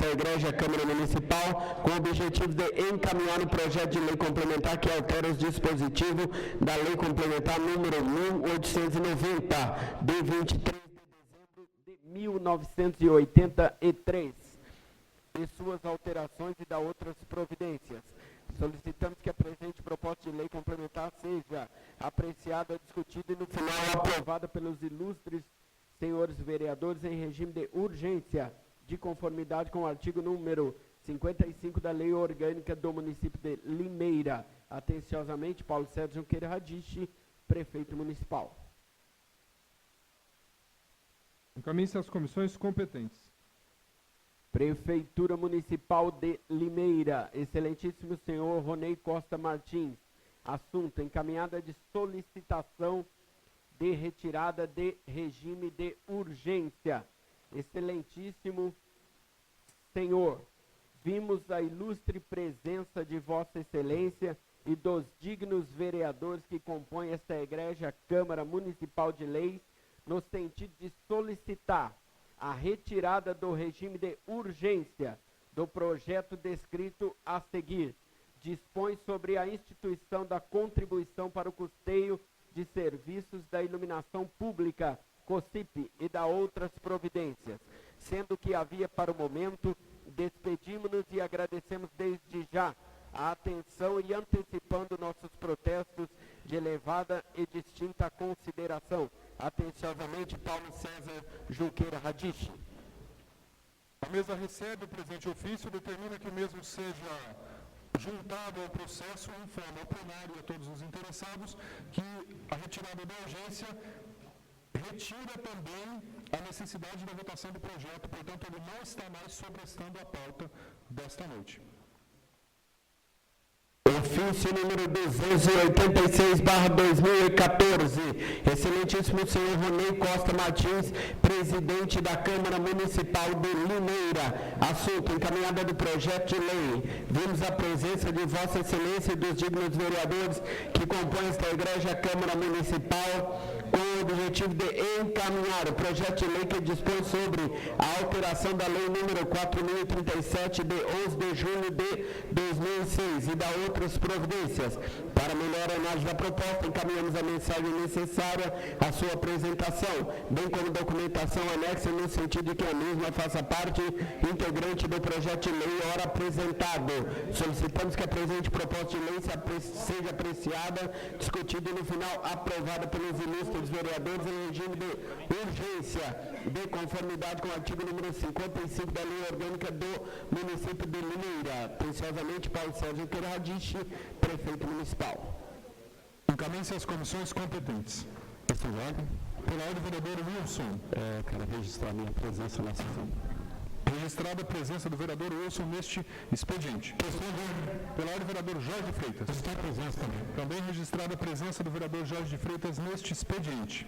esta Igreja Câmara Municipal com o objetivo de encaminhar o projeto de lei complementar que altera os dispositivos da Lei Complementar número 1890, de 23 de dezembro de 1983, e suas alterações e da outras providências. Solicitamos que a presente proposta de lei complementar seja apreciada, discutida e no final aprovada pelos ilustres senhores vereadores em regime de urgência, de conformidade com o artigo número 55 da Lei Orgânica do município de Limeira. Atenciosamente, Paulo César Junqueira Radiche, prefeito municipal. Encaminhe-se às comissões competentes. Prefeitura Municipal de Limeira, excelentíssimo senhor Ronei Costa Martins. Assunto: encaminhada de solicitação de retirada de regime de urgência. Excelentíssimo senhor, vimos a ilustre presença de Vossa Excelência e dos dignos vereadores que compõem esta Igreja Câmara Municipal de Leis, no sentido de solicitar a retirada do regime de urgência do projeto descrito a seguir. Dispõe sobre a instituição da contribuição para o custeio de serviços da iluminação pública, COSIP, e da outras providências. Sendo que havia para o momento, despedimos-nos e agradecemos desde já a atenção e antecipando nossos protestos de elevada e distinta consideração. Atenciosamente, Paulo César Junqueira Radiche. A mesa recebe o presente ofício e determina que o mesmo seja juntado ao processo e informa ao plenário e a todos os interessados que a retirada da urgência retira também a necessidade da votação do projeto, portanto, ele não está mais sobrestando a pauta desta noite. Ofício número 286/2014. Excelentíssimo senhor Ronei Costa Martins, presidente da Câmara Municipal de Limeira. Assunto: encaminhada do projeto de lei. Vimos a presença de Vossa Excelência e dos dignos vereadores que compõem esta Igreja Câmara Municipal com o objetivo de encaminhar o projeto de lei que dispõe sobre a alteração da Lei número 4.037 de 11 de junho de 2006 e da outras providências. Para melhor análise da proposta, encaminhamos a mensagem necessária à sua apresentação, bem como documentação anexa no sentido de que a mesma faça parte integrante do projeto de lei ora apresentado. Solicitamos que a presente proposta de lei seja apreciada, discutida e no final aprovada pelos ilustres vereadores em regime de urgência, de conformidade com o artigo número 55 da Lei Orgânica do município de Limeira. Atenciosamente, Paulo César Junqueira Radiche, prefeito municipal. Encaminhe-se às comissões competentes. Pela ordem, vereador Wilson. Quero registrar minha presença na sessão. Registrada a presença do vereador Wilson neste expediente. Pela ordem, vereador Jorge Freitas. Está presente também. Também registrada a presença do vereador Jorge Freitas neste expediente.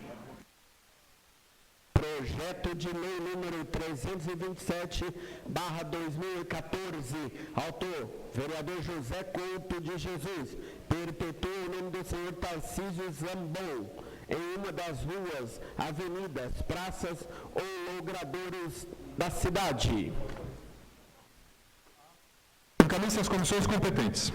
Projeto de lei número 327/2014. Autor: vereador José Couto de Jesus. Perpetua o nome do senhor Tarcísio Zambon em uma das ruas, avenidas, praças ou logradouros da cidade. Encaminhe-se às comissões competentes.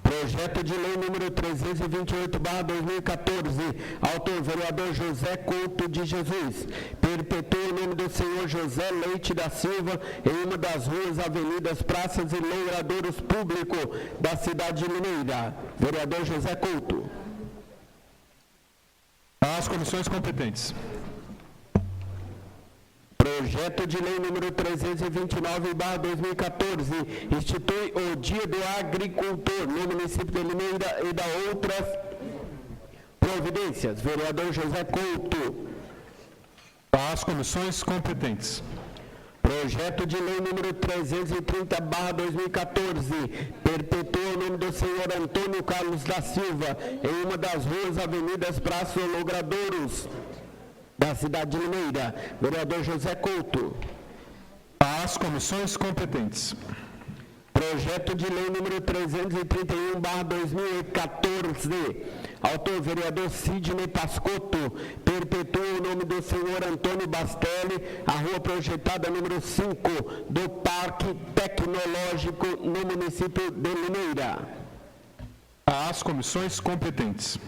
Projeto de lei número 328/2014. Autor: vereador José Couto de Jesus. Perpetua o nome do senhor José Leite da Silva em uma das ruas, avenidas, praças e logradouros públicos da cidade de Limeira. Vereador José Couto. Às comissões competentes. Projeto de lei número 329/2014 institui o Dia do Agricultor no município de Limeira e da outras providências. Vereador José Couto. Às comissões competentes. Projeto de lei número 330/2014 perpetua o nome do senhor Antônio Carlos da Silva em uma das ruas, avenidas, praças ou logradouros da cidade de Limeira. Vereador José Couto. Às comissões competentes. Projeto de lei número 331/2014. Autor, vereador Sidney Pascotto. Perpetua o nome do senhor Antônio Bastelli, a rua projetada número 5 do Parque Tecnológico no município de Limeira. Às comissões competentes.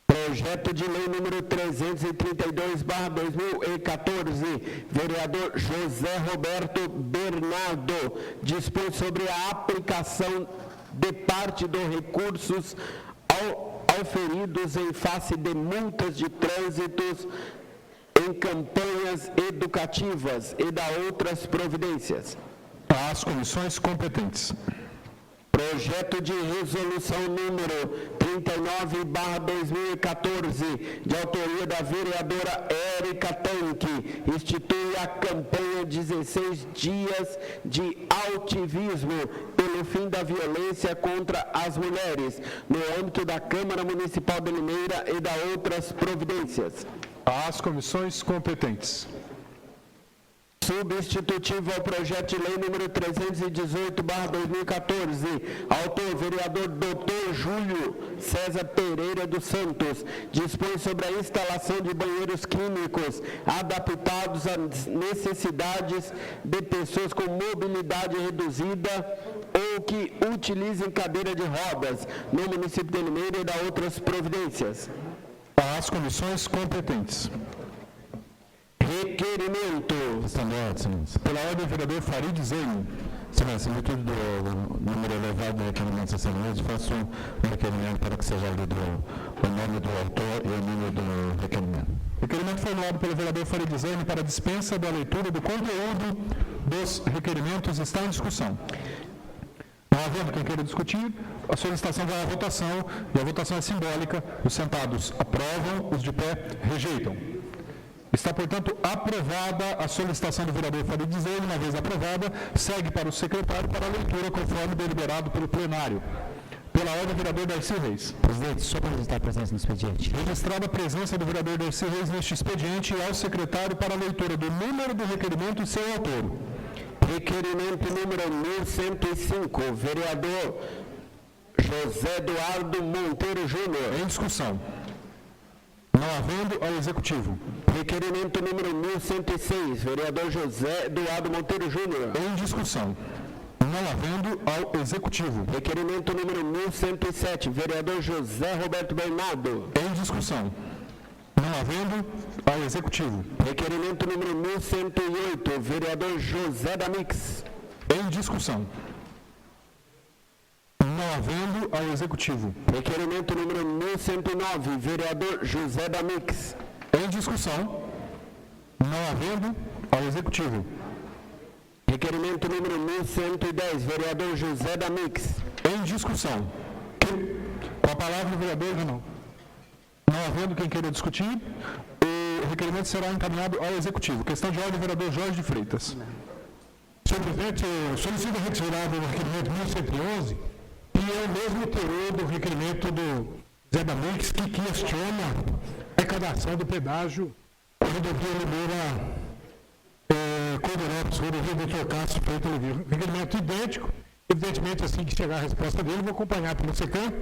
Projeto de lei número 332/2014, vereador José Roberto Bernardo, dispõe sobre a aplicação de parte dos recursos auferidos em face de multas de trânsitos em campanhas educativas e da outras providências. Às comissões competentes. Projeto de resolução número 39/2014, de autoria da vereadora Érica Tanque, institui a campanha 16 dias de altivismo pelo fim da violência contra as mulheres, no âmbito da Câmara Municipal de Limeira e da outras providências. Às comissões competentes. Substitutivo ao projeto de lei número 318/2014, autor vereador Dr. Júlio César Pereira dos Santos, dispõe sobre a instalação de banheiros químicos adaptados às necessidades de pessoas com mobilidade reduzida ou que utilizem cadeira de rodas no município de Limeira e da outras providências. Às comissões competentes. Requerimento. Pela ordem, o vereador Farid Zene. Excelência, em virtude do número elevado de requerimentos excelentes, faço um requerimento para que seja lido o nome do autor e o número do requerimento. O requerimento formulado pelo vereador Farid Zene para dispensa da leitura do conteúdo dos requerimentos está em discussão. Não havendo quem queira discutir, a solicitação vai à votação e a votação é simbólica. Os sentados aprovam, os de pé rejeitam. Está, portanto, aprovada a solicitação do vereador Farid Zene. Uma vez aprovada, segue para o secretário para a leitura conforme deliberado pelo plenário. Pela ordem, o vereador Darcy Reis. Presidente, só para registrar a presença no expediente. Registrada a presença do vereador Darcy Reis neste expediente e ao secretário para a leitura do número do requerimento e seu autor. Requerimento número 1105, vereador José Eduardo Monteiro Júnior. Em discussão. Não havendo, ao executivo. Requerimento número 1106, vereador José Eduardo Monteiro Júnior. Em discussão. Não havendo, ao executivo. Requerimento número 1107, vereador José Roberto Bernardo. Em discussão. Não havendo, ao executivo. Requerimento número 1108, vereador José Damix. Em discussão. Não havendo, ao executivo. Requerimento número 1109, vereador José Damix. Em discussão. Não havendo, ao executivo. Requerimento número 1110, vereador José Damix. Em discussão. Com a palavra o vereador Renan. Não havendo quem queira discutir, o requerimento será encaminhado ao executivo. Questão de ordem, vereador Jorge de Freitas. Senhor presidente, solicito a retirada do requerimento 1111, e é o mesmo teor do requerimento do Zé Damix, que questiona a arrecadação do pedágio da rodovia Limeira Corderópolis, rodovia Dr. Cássio Freitas Oliveira. Requerimento idêntico, evidentemente, assim que chegar a resposta dele, vou acompanhar pelo SECAM.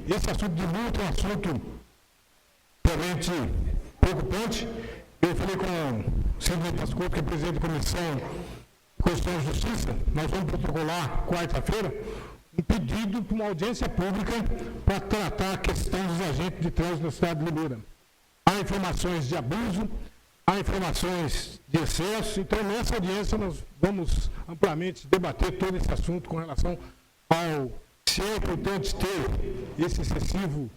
E esse assunto de multa é um assunto realmente preocupante. Eu falei com o Sidney Pascotto, que é presidente da Comissão de Constituição e Justiça. Nós vamos protocolar quarta-feira um pedido para uma audiência pública para tratar a questão dos agentes de trânsito na cidade de Limeira. Há informações de abuso, há informações de excesso, então nessa audiência nós vamos amplamente debater todo esse assunto com relação ao se é importante ter esse excessivo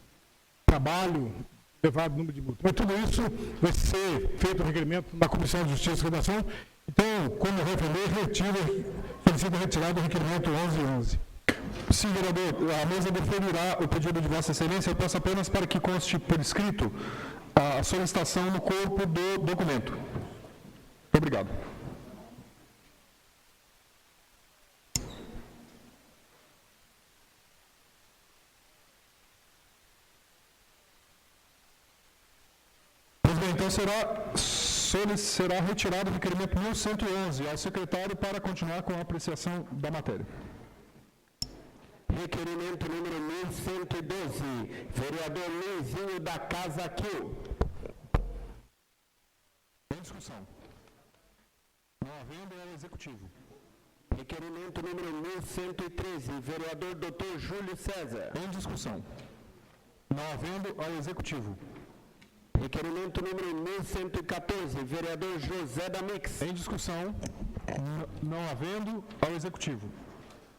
trabalho, elevado número de multas. Mas tudo isso vai ser feito o requerimento na Comissão de Justiça e Redação. Então, como eu referei, solicito retirado do requerimento 1111. Sim, vereador, a mesa deferirá o pedido de Vossa Excelência. Eu peço apenas para que conste por escrito a solicitação no corpo do documento. Muito obrigado. Então será Senhores, será retirado o requerimento 1111 ao secretário para continuar com a apreciação da matéria. Requerimento número 1112, vereador Luizinho da Casa Kiel. Em discussão. Não havendo, é o executivo. Requerimento número 1113, vereador Dr. Júlio César. Em discussão. Não havendo, ao executivo. Requerimento número 1114, vereador José da Mix. Em discussão. Não havendo, ao executivo.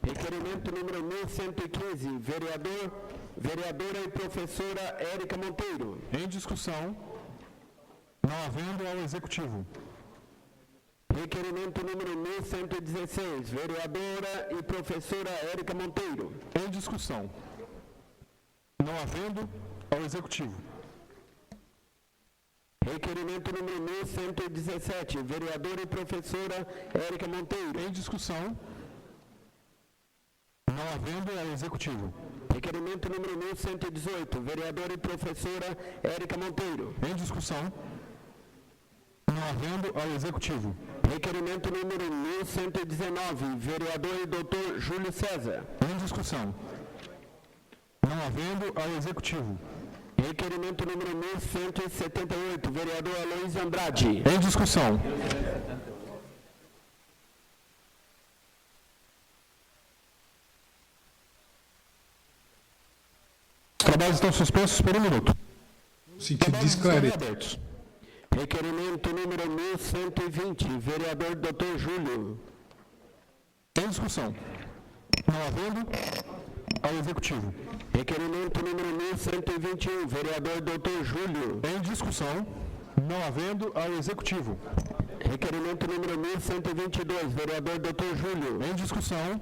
Requerimento número 1115, vereadora e professora Érica Monteiro. Em discussão. Não havendo, ao executivo. Requerimento número 1116, vereadora e professora Érica Monteiro. Em discussão. Não havendo, ao executivo. Requerimento número 1117, vereadora e professora Érica Monteiro. Em discussão. Não havendo, ao executivo. Requerimento número 1118, vereadora e professora Érica Monteiro. Em discussão. Não havendo, ao executivo. Requerimento número 1119, vereador e doutor Júlio César. Em discussão. Não havendo, ao executivo. Requerimento número 1178, vereador Aloysio Andrade. Em discussão. Os trabalhos estão suspensos por 1 minuto. Sentido de esclarecer. Abertos. Requerimento número 1120, vereador Dr. Júlio. Em discussão. Não havendo, ao executivo. Requerimento número 1121, vereador Dr. Júlio. Em discussão. Não havendo, ao executivo. Requerimento número 1122, vereador Dr. Júlio. Em discussão.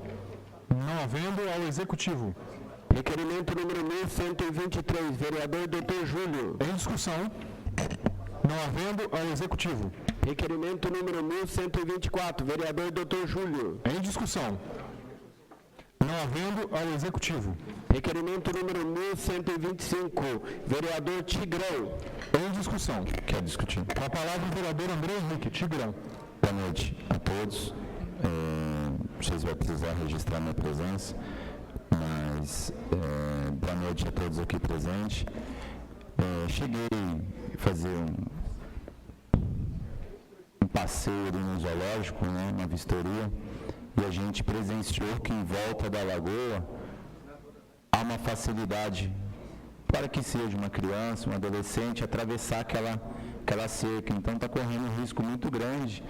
Não havendo, ao executivo. Requerimento número 1123, vereador Dr. Júlio. Em discussão. Não havendo, ao executivo. Requerimento número 1124, vereador Dr. Júlio. Em discussão. Não havendo, ao executivo. Requerimento número 1125, vereador Tigrão. Em discussão. Quer discutir? Com a palavra o vereador André Henrique Tigrão. Boa noite a todos. Vocês vão precisar registrar minha presença, mas boa noite a todos aqui presentes. Cheguei a fazer um passeio ali no zoológico, né, uma vistoria, e a gente presenciou que em volta da lagoa há uma facilidade para que seja uma criança, um adolescente, atravessar aquela cerca. Então está correndo um risco muito grande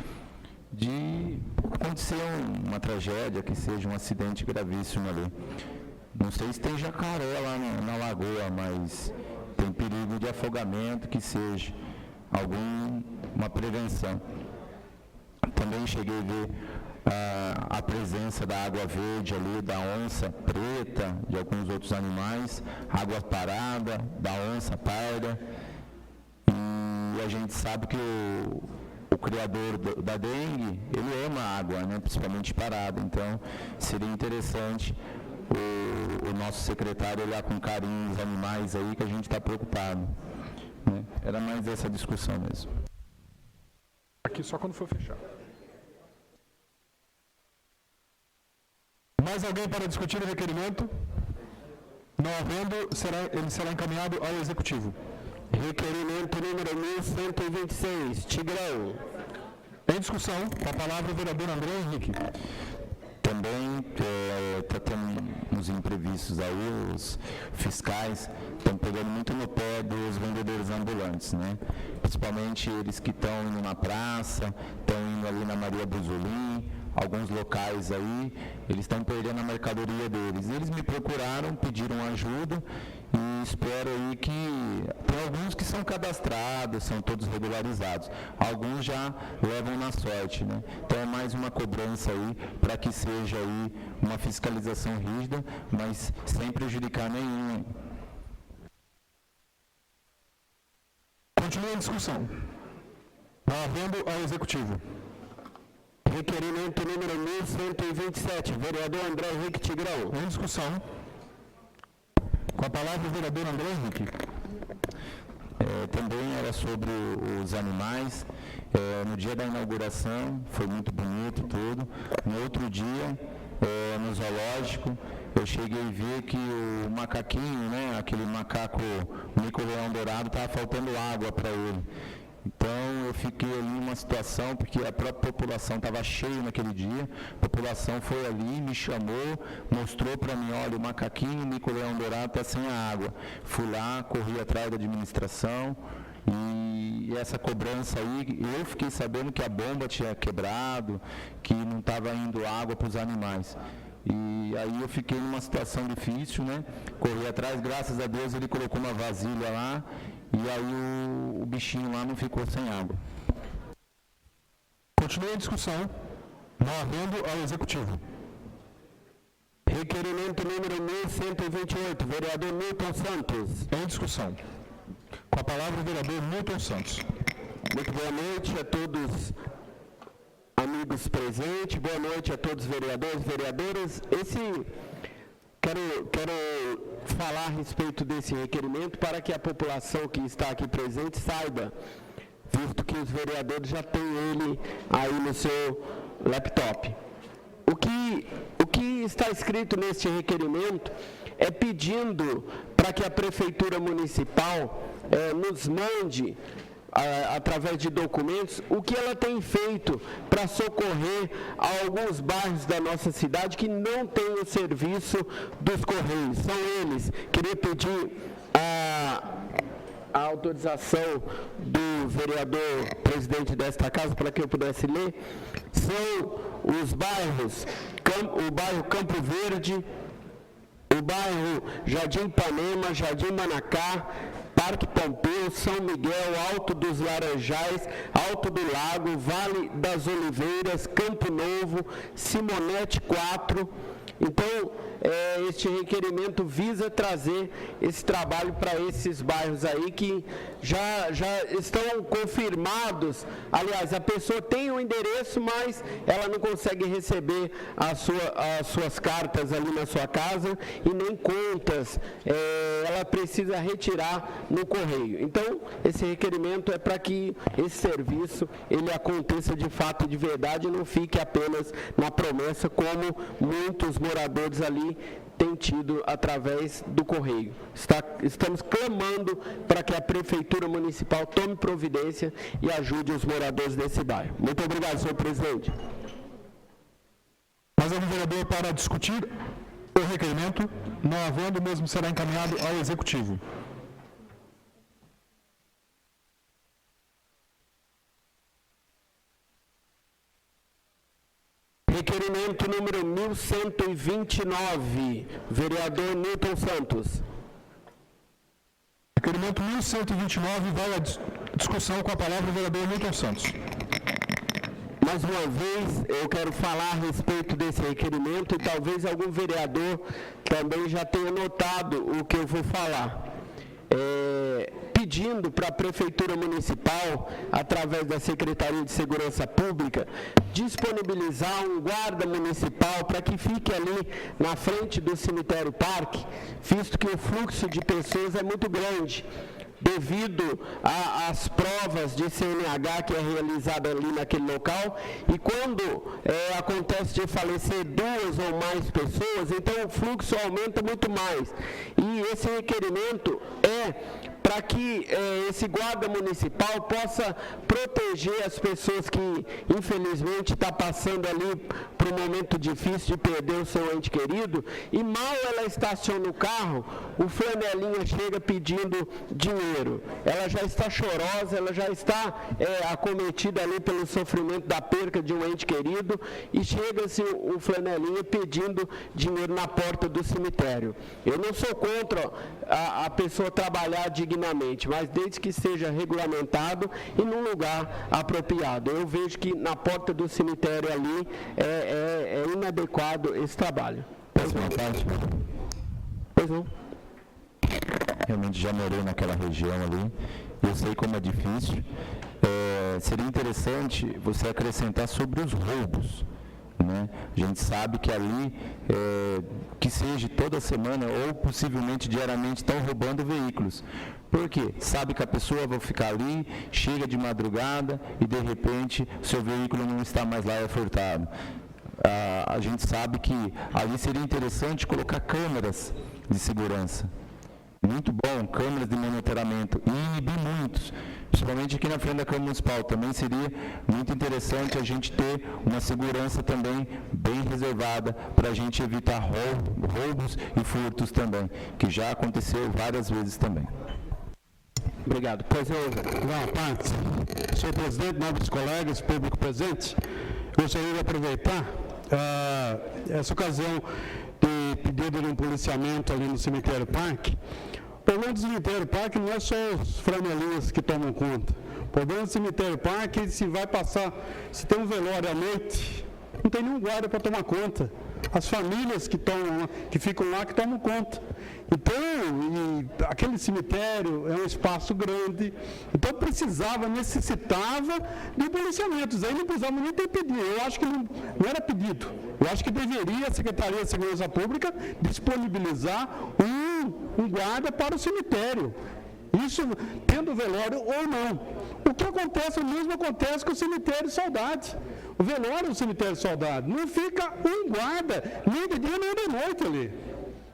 de acontecer uma tragédia, que seja um acidente gravíssimo ali. Não sei se tem jacaré lá na lagoa, mas tem perigo de afogamento, que seja alguma prevenção. Também cheguei a ver a presença da água verde ali, da onça preta, de alguns outros animais, água parada, da onça parda. E a gente sabe que o criador da dengue, ele ama a água, né, principalmente parada. Então, seria interessante o nosso secretário olhar com carinho os animais aí, que a gente está preocupado, né? Era mais essa discussão mesmo. Aqui só quando for fechar. Mais alguém para discutir o requerimento? Não havendo, ele será encaminhado ao executivo. Requerimento número 1126, Tigrão. Em discussão, com a palavra o vereador André Henrique. Também está tendo uns imprevistos aí, os fiscais estão pegando muito no pé dos vendedores ambulantes, né? Principalmente eles que estão indo na praça, estão indo ali na Maria Buzolim, alguns locais aí, eles estão perdendo a mercadoria deles. Eles me procuraram, pediram ajuda e espero aí que tem alguns que são cadastrados, são todos regularizados. Alguns já levam na sorte, né? Então é mais uma cobrança aí para que seja aí uma fiscalização rígida, mas sem prejudicar nenhum. Continua a discussão. Não havendo, ao executivo. Requerimento número 1127, vereador André Henrique Tigrão. Em discussão. Com a palavra o vereador André Henrique. Também era sobre os animais. No dia da inauguração, foi muito bonito tudo. No outro dia, no zoológico, eu cheguei a ver que o macaquinho, né, aquele macaco mico-leão dourado, estava faltando água para ele. Então, eu fiquei ali numa situação, porque a própria população estava cheia naquele dia, a população foi ali, me chamou, mostrou para mim, olha, o macaquinho, o mico-leão dourado está sem a água. Fui lá, corri atrás da administração, e essa cobrança aí, eu fiquei sabendo que a bomba tinha quebrado, que não estava indo água para os animais. E aí eu fiquei numa situação difícil, né? Corri atrás, graças a Deus ele colocou uma vasilha lá, e aí o bichinho lá não ficou sem água. Continua a discussão, não havendo ao Executivo. Requerimento número 1128, vereador Milton Santos. Em discussão. Com a palavra o vereador Milton Santos. Muito boa noite a todos amigos presentes, boa noite a todos os vereadores e vereadoras. Quero falar a respeito desse requerimento para que a população que está aqui presente saiba, visto que os vereadores já têm ele aí no seu laptop. O que está escrito neste requerimento é pedindo para que a Prefeitura Municipal nos mande, através de documentos, o que ela tem feito para socorrer alguns bairros da nossa cidade que não têm o serviço dos Correios. São eles. Queria pedir a autorização do vereador presidente desta casa para que eu pudesse ler. São os bairros, o bairro Campo Verde, o bairro Jardim Ipanema, Jardim Manacá, Parque Pompeu, São Miguel, Alto dos Laranjais, Alto do Lago, Vale das Oliveiras, Campo Novo, Simonete 4. Então, este requerimento visa trazer esse trabalho para esses bairros aí que já estão confirmados. Aliás, a pessoa tem o endereço, mas ela não consegue receber as suas cartas ali na sua casa e nem contas. Ela precisa retirar no correio. Então, esse requerimento é para que esse serviço ele aconteça de fato e de verdade e não fique apenas na promessa, como muitos moradores ali têm tido através do correio. Estamos clamando para que a Prefeitura Municipal tome providência e ajude os moradores desse bairro. Muito obrigado, senhor presidente. Mais algum vereador para discutir o requerimento? Não havendo, o mesmo será encaminhado ao Executivo. Requerimento número 1129, vereador Milton Santos. Requerimento 1129 vai à discussão, com a palavra o vereador Milton Santos. Mais uma vez, eu quero falar a respeito desse requerimento e talvez algum vereador também já tenha notado o que eu vou falar. Pedindo para a Prefeitura Municipal, através da Secretaria de Segurança Pública, disponibilizar um guarda municipal para que fique ali na frente do cemitério parque, visto que o fluxo de pessoas é muito grande, devido às provas de CNH que é realizada ali naquele local, e quando acontece de falecer 2 ou mais pessoas, então o fluxo aumenta muito mais. E esse requerimento é para que esse guarda municipal possa proteger as pessoas que, infelizmente, estão passando ali por um momento difícil de perder o seu ente querido, e mal ela estaciona o carro, o flanelinha chega pedindo dinheiro. Ela já está chorosa, ela já está acometida ali pelo sofrimento da perca de um ente querido, e chega-se o flanelinha pedindo dinheiro na porta do cemitério. Eu não sou contra a pessoa trabalhar dignamente, mas desde que seja regulamentado e num lugar apropriado. Eu vejo que na porta do cemitério ali é inadequado esse trabalho. Posso uma parte? Pois não. Realmente já morei naquela região ali, eu sei como é difícil. Seria interessante você acrescentar sobre os roubos, né? A gente sabe que ali, que seja toda semana ou possivelmente diariamente, estão roubando veículos. Por quê? Sabe que a pessoa vai ficar ali, chega de madrugada e de repente o seu veículo não está mais lá e é furtado. A gente sabe que ali seria interessante colocar câmeras de segurança. Muito bom, câmeras de monitoramento, e inibir muitos, principalmente aqui na frente da Câmara Municipal. Também seria muito interessante a gente ter uma segurança também bem reservada para a gente evitar roubos e furtos também, que já aconteceu várias vezes também. Obrigado. Pois é, Boa tarde. Senhor presidente, nobres colegas, público presente, gostaria de aproveitar essa ocasião de pedido de um policiamento ali no cemitério Parque. O problema do cemitério Parque não é só os franelinhas que tomam conta. O problema do cemitério Parque é se tem um velório à noite, não tem nenhum guarda para tomar conta. As famílias que ficam lá que tomam conta. Então, aquele cemitério é um espaço grande, então necessitava de policiamentos. Aí não precisava nem ter pedido, eu acho que não era pedido. Eu acho que deveria a Secretaria de Segurança Pública disponibilizar um guarda para o cemitério. Isso tendo velório ou não. O que acontece, o mesmo acontece com o cemitério Saudade. O velório do cemitério Saudade. Não fica um guarda, nem de dia nem de noite ali.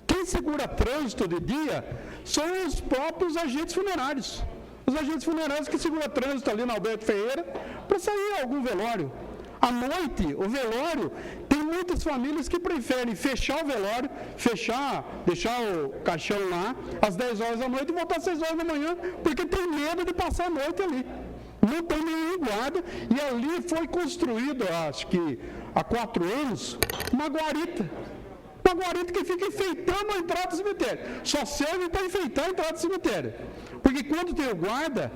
Quem segura trânsito de dia são os próprios agentes funerários. Os agentes funerários que seguram trânsito ali na Alberto Ferreira para sair a algum velório. À noite, o velório, tem muitas famílias que preferem fechar o velório, deixar o caixão lá às 10 horas da noite e voltar às 6 horas da manhã, porque tem medo de passar a noite ali. Não tem nenhum guarda, e ali foi construído, acho que há 4 anos, uma guarita. Uma guarita que fica enfeitando a entrada do cemitério. Só serve para enfeitar a entrada do cemitério. Porque quando tem o guarda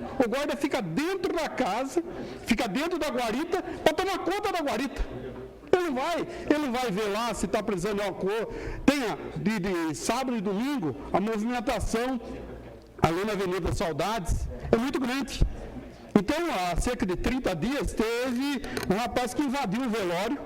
fica dentro da casa, fica dentro da guarita, para tomar conta da guarita. Ele vai ver lá se está precisando de álcool. Tem de sábado e domingo, a movimentação ali na Avenida Saudades é muito grande. Então, há cerca de 30 dias, teve um rapaz que invadiu o velório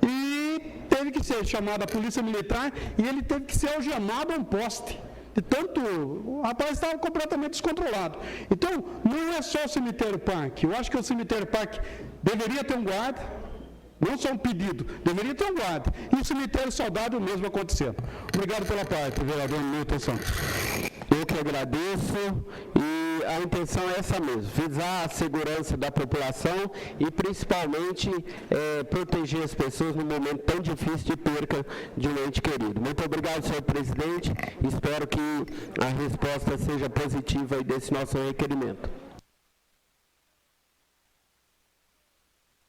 e teve que ser chamado a polícia militar e ele teve que ser algemado a um poste. De tanto, o rapaz estava completamente descontrolado. Então, não é só o cemitério Parque. Eu acho que o cemitério Parque deveria ter um guarda, não só um pedido, deveria ter um guarda. E o cemitério Saudade o mesmo acontecendo. Obrigado pela parte, vereador Milton Santos. eu que agradeço e a intenção é essa mesmo, visar a segurança da população e principalmente proteger as pessoas num momento tão difícil de perca de um ente querido. Muito obrigado, senhor presidente, espero que a resposta seja positiva aí desse nosso requerimento.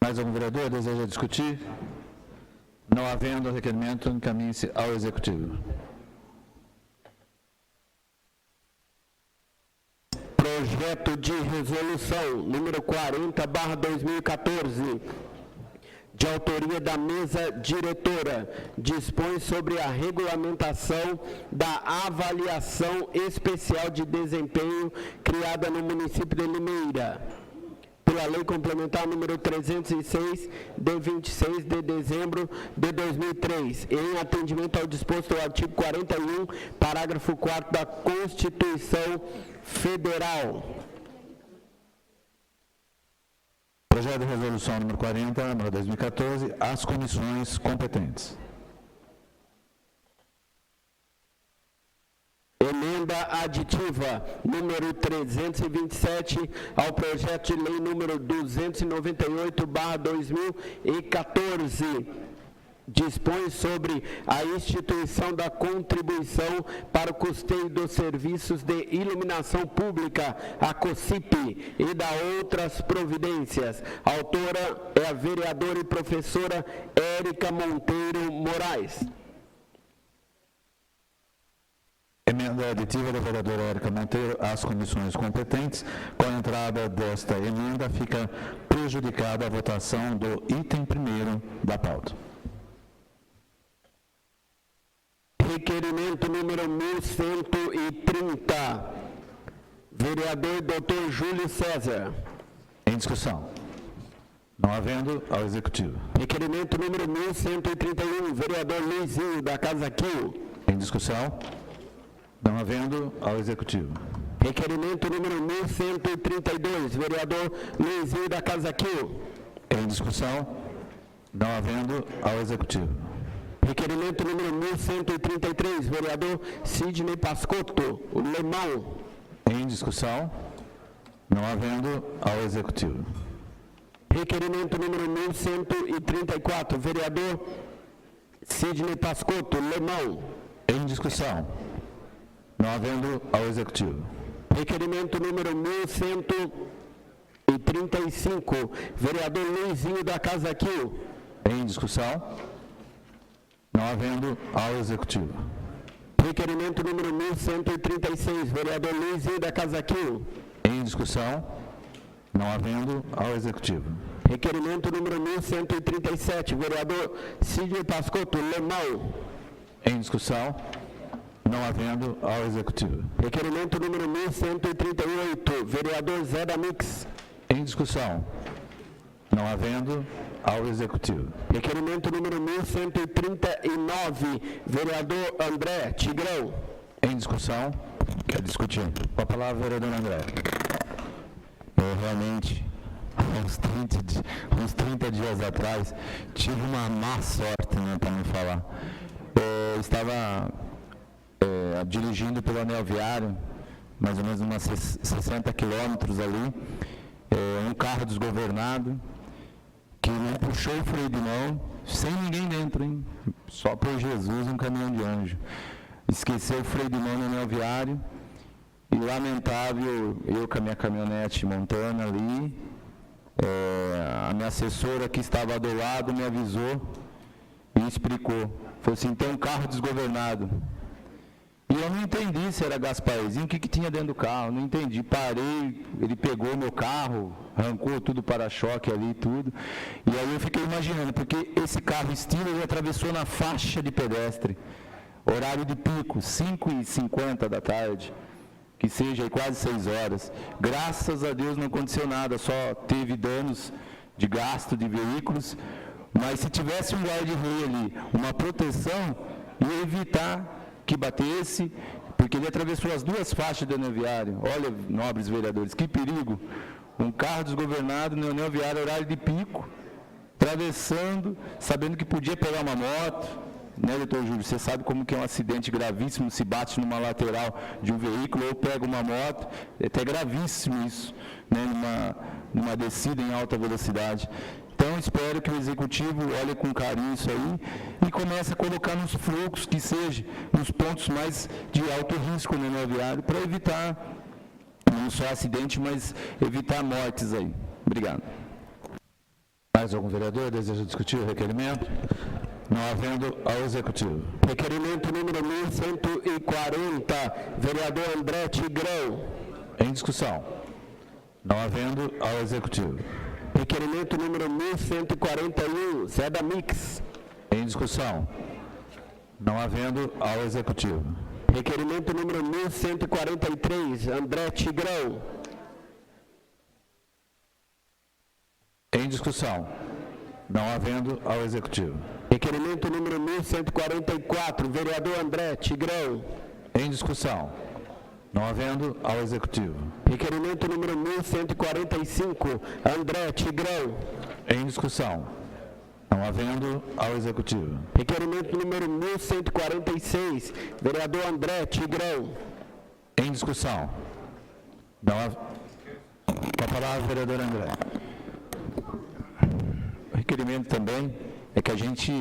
Mais algum vereador deseja discutir? Não havendo requerimento, encaminhe-se ao Executivo. Projeto de resolução número 40/2014, de autoria da mesa diretora, dispõe sobre a regulamentação da avaliação especial de desempenho criada no município de Limeira, pela Lei Complementar número 306, de 26 de dezembro de 2003, em atendimento ao disposto do artigo 41, parágrafo 4º da Constituição Federal. Projeto de resolução número 40/2014, às comissões competentes. Emenda aditiva número 327 ao projeto de lei número 298/2014, dispõe sobre a instituição da contribuição para o custeio dos serviços de iluminação pública, a COSIP, e da outras providências. A autora é a vereadora e professora Érica Monteiro Moraes. Emenda aditiva da vereadora Érica Monteiro às comissões competentes. Com a entrada desta emenda, fica prejudicada a votação do item 1º da pauta. Requerimento número 1130, vereador Dr. Júlio César. Em discussão. Não havendo, ao Executivo. Requerimento número 1131, vereador Luizinho, da Casa Quil. Em discussão? Não havendo, ao Executivo. Requerimento número 1132, vereador Luizinho, da Casa Quil. Em discussão? Não havendo, ao Executivo. Requerimento número 1133, vereador Sidney Pascotto, o Lemão. Em discussão? Não havendo, ao Executivo. Requerimento número 1134, vereador Sidney Pascotto, Lemão. Em discussão? Não havendo, ao Executivo. Requerimento número 1135, vereador Luizinho, da Casa Quil. Em discussão? Não havendo, ao Executivo. Requerimento número 1136, vereador Luizinho, da Casa Quil. Em discussão? Não havendo, ao Executivo. Requerimento número 1137, vereador Sidney Pascotto, Lemão. Em discussão? Não havendo, ao Executivo. Requerimento número 1138, vereador Zé da Mix. Em discussão? Não havendo, ao Executivo. Requerimento número 1139, vereador André Tigrão. Em discussão? Quer discutir? Com a palavra, vereador André. Eu realmente, uns 30 dias atrás, tive uma má sorte, para não falar. Eu estava dirigindo pelo anel viário, mais ou menos umas 60 quilômetros ali, um carro desgovernado, que me puxou o freio de mão, sem ninguém dentro, hein? Só por Jesus, um caminhão de anjo. Esqueceu o freio de mão no anel viário, e lamentável, eu com a minha caminhonete montando ali, a minha assessora que estava do lado me avisou e explicou. Falou assim, tem um carro desgovernado. E eu não entendi se era Gasparzinho, o que tinha dentro do carro, não entendi. Parei, ele pegou meu carro, arrancou tudo para-choque ali e tudo. E aí eu fiquei imaginando, porque esse carro estilo ele atravessou na faixa de pedestre, horário de pico, 5h50 da tarde, que seja aí quase 6 horas. Graças a Deus não aconteceu nada, só teve danos de gasto de veículos, mas se tivesse um guarda-reio ali, uma proteção, ia evitar que batesse, porque ele atravessou as duas faixas do anel viário. Olha, nobres vereadores, que perigo! Um carro desgovernado no anel viário, horário de pico, atravessando, sabendo que podia pegar uma moto, né, doutor Júlio? Você sabe como que é um acidente gravíssimo, se bate numa lateral de um veículo ou pega uma moto, é até gravíssimo isso, né, numa descida em alta velocidade. Então, espero que o Executivo olhe com carinho isso aí e comece a colocar nos fluxos, que seja nos pontos mais de alto risco no anel viário, para evitar, não só acidente, mas evitar mortes aí. Obrigado. Mais algum vereador deseja discutir o requerimento? Não havendo, ao Executivo. Requerimento número 1140, vereador André Tigrão. Em discussão. Não havendo, ao Executivo. Requerimento número 1141, Zé da Mix. Em discussão. Não havendo, ao Executivo. Requerimento número 1143, André Tigrão. Em discussão. Não havendo, ao Executivo. Requerimento número 1144, vereador André Tigrão. Em discussão. Não havendo, ao Executivo. Requerimento número 1145, André Tigrão. Em discussão. Não havendo, ao Executivo. Requerimento número 1146, vereador André Tigrão. Em discussão. Não com a palavra, vereador André. O requerimento também é que a gente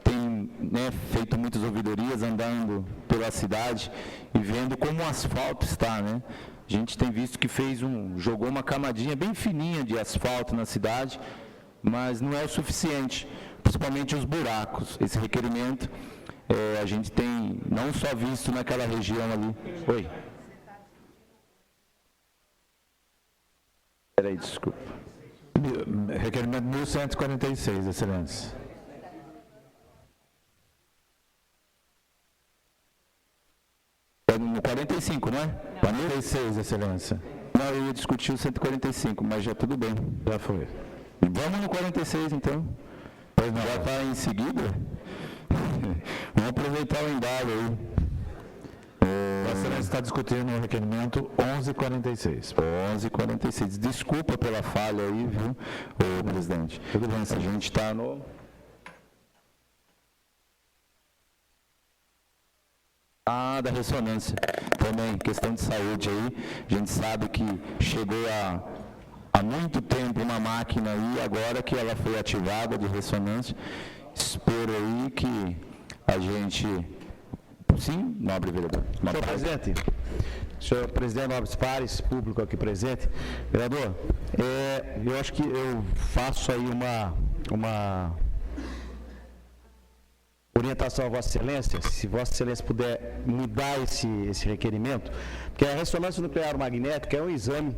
tem, né, feito muitas ouvidorias, andando pela cidade e vendo como o asfalto está, né? A gente tem visto que jogou uma camadinha bem fininha de asfalto na cidade, mas não é o suficiente, principalmente os buracos. Esse requerimento a gente tem não só visto naquela região ali. Oi. Peraí, desculpa. Requerimento 1146, excelência. É no 45, não é? 46, excelência. Não, eu ia discutir o 145, mas já tudo bem. Já foi. Vamos no 46, então. Já está em seguida? Vamos aproveitar o embalo aí. Vossa Excelência está discutindo o requerimento 1146. 11h46. Desculpa pela falha aí, viu, ô presidente. Tudo bem, a gente está no... Da ressonância. Também, questão de saúde aí. A gente sabe que chegou há muito tempo uma máquina aí, agora que ela foi ativada de ressonância. Espero aí que a gente... Sim, nobre vereador. Senhor presidente, senhor presidente Nobres Pares, público aqui presente, vereador, eu acho que eu faço aí uma orientação a Vossa Excelência, se Vossa Excelência puder mudar esse requerimento, porque a ressonância nuclear magnética é um exame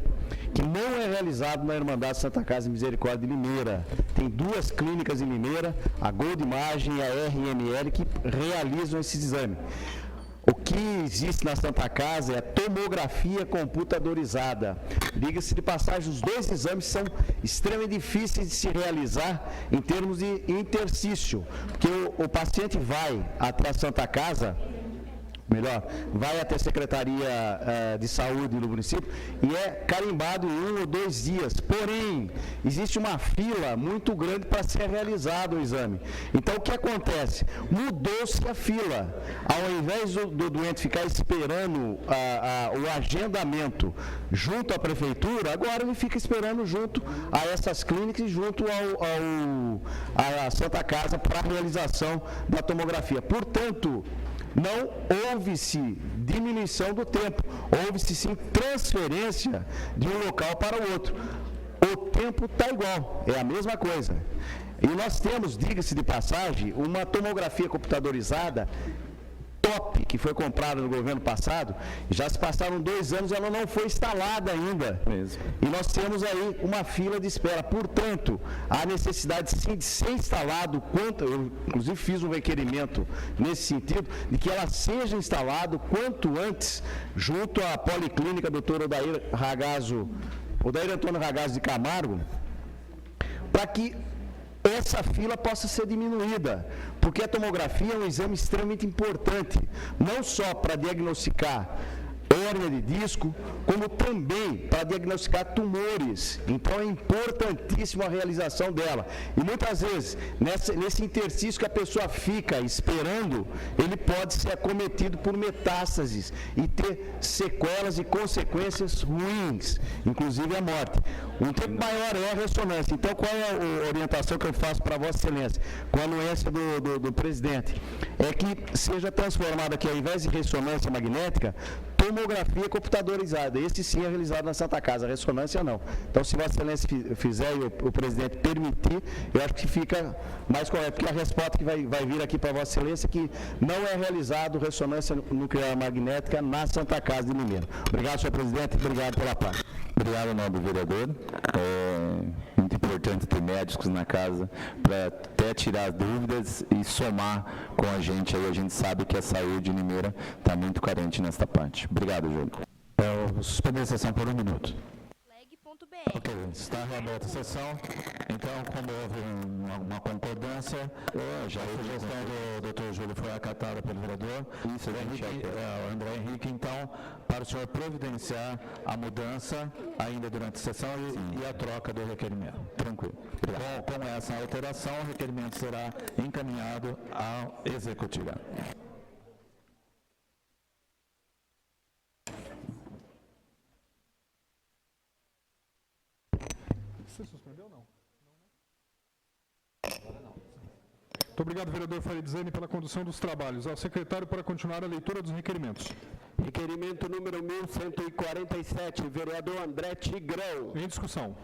que não é realizado na Irmandade Santa Casa de Misericórdia de Limeira. Tem 2 clínicas em Limeira, a Gold Imagem e a RML, que realizam esse exame. O que existe na Santa Casa é a tomografia computadorizada. Diga-se de passagem, os 2 exames são extremamente difíceis de se realizar em termos de interstício, porque o paciente vai até a Santa Casa, vai até a Secretaria de Saúde do município e é carimbado em 1 ou 2 dias. Porém, existe uma fila muito grande para ser realizado o exame. Então, o que acontece? Mudou-se a fila. Ao invés do doente ficar esperando o agendamento junto à prefeitura, agora ele fica esperando junto a essas clínicas e junto à Santa Casa para a realização da tomografia. Portanto, não houve-se diminuição do tempo, houve-se sim transferência de um local para o outro. O tempo está igual, é a mesma coisa. E nós temos, diga-se de passagem, uma tomografia computadorizada top, que foi comprada no governo passado, já se passaram 2 anos e ela não foi instalada ainda. Mesmo. E nós temos aí uma fila de espera. Portanto, há necessidade sim de ser instalado, eu inclusive fiz um requerimento nesse sentido, de que ela seja instalada quanto antes, junto à Policlínica Dr. Odair Antônio Ragazzo de Camargo, para que essa fila possa ser diminuída, porque a tomografia é um exame extremamente importante, não só para diagnosticar hérnia de disco, como também para diagnosticar tumores. Então é importantíssima a realização dela. E muitas vezes, nesse interstício que a pessoa fica esperando, ele pode ser acometido por metástases e ter sequelas e consequências ruins, inclusive a morte. Um tempo maior é a ressonância. Então, qual é a orientação que eu faço para Vossa Excelência, com a anuência do presidente? É que seja transformada aqui, ao invés de ressonância magnética, tomografia computadorizada. Esse sim é realizado na Santa Casa, a ressonância não. Então, se Vossa Excelência fizer e o presidente permitir, eu acho que fica mais correto, porque a resposta que vai vir aqui para Vossa Excelência é que não é realizado ressonância nuclear magnética na Santa Casa de Limeira. Obrigado, senhor presidente, obrigado pela parte. Obrigado, nobre vereador. É muito importante ter médicos na casa para até tirar dúvidas e somar com a gente. Aí a gente sabe que a saúde em Limeira está muito carente nesta parte. Obrigado, Júlio. Eu vou suspender a sessão por 1 minuto. Ok, está reaberta a sessão. Então, como houve uma concordância, já a sugestão do Dr. Júlio foi acatada pelo vereador. Isso, o André Henrique, então, para o senhor providenciar a mudança ainda durante a sessão e a troca do requerimento. Tranquilo. Com essa alteração, o requerimento será encaminhado ao Executivo. Você suspendeu ou não? Muito obrigado, vereador Farid Zani, pela condução dos trabalhos. Ao secretário para continuar a leitura dos requerimentos. Requerimento número 1147, vereador André Tigrão. Em discussão.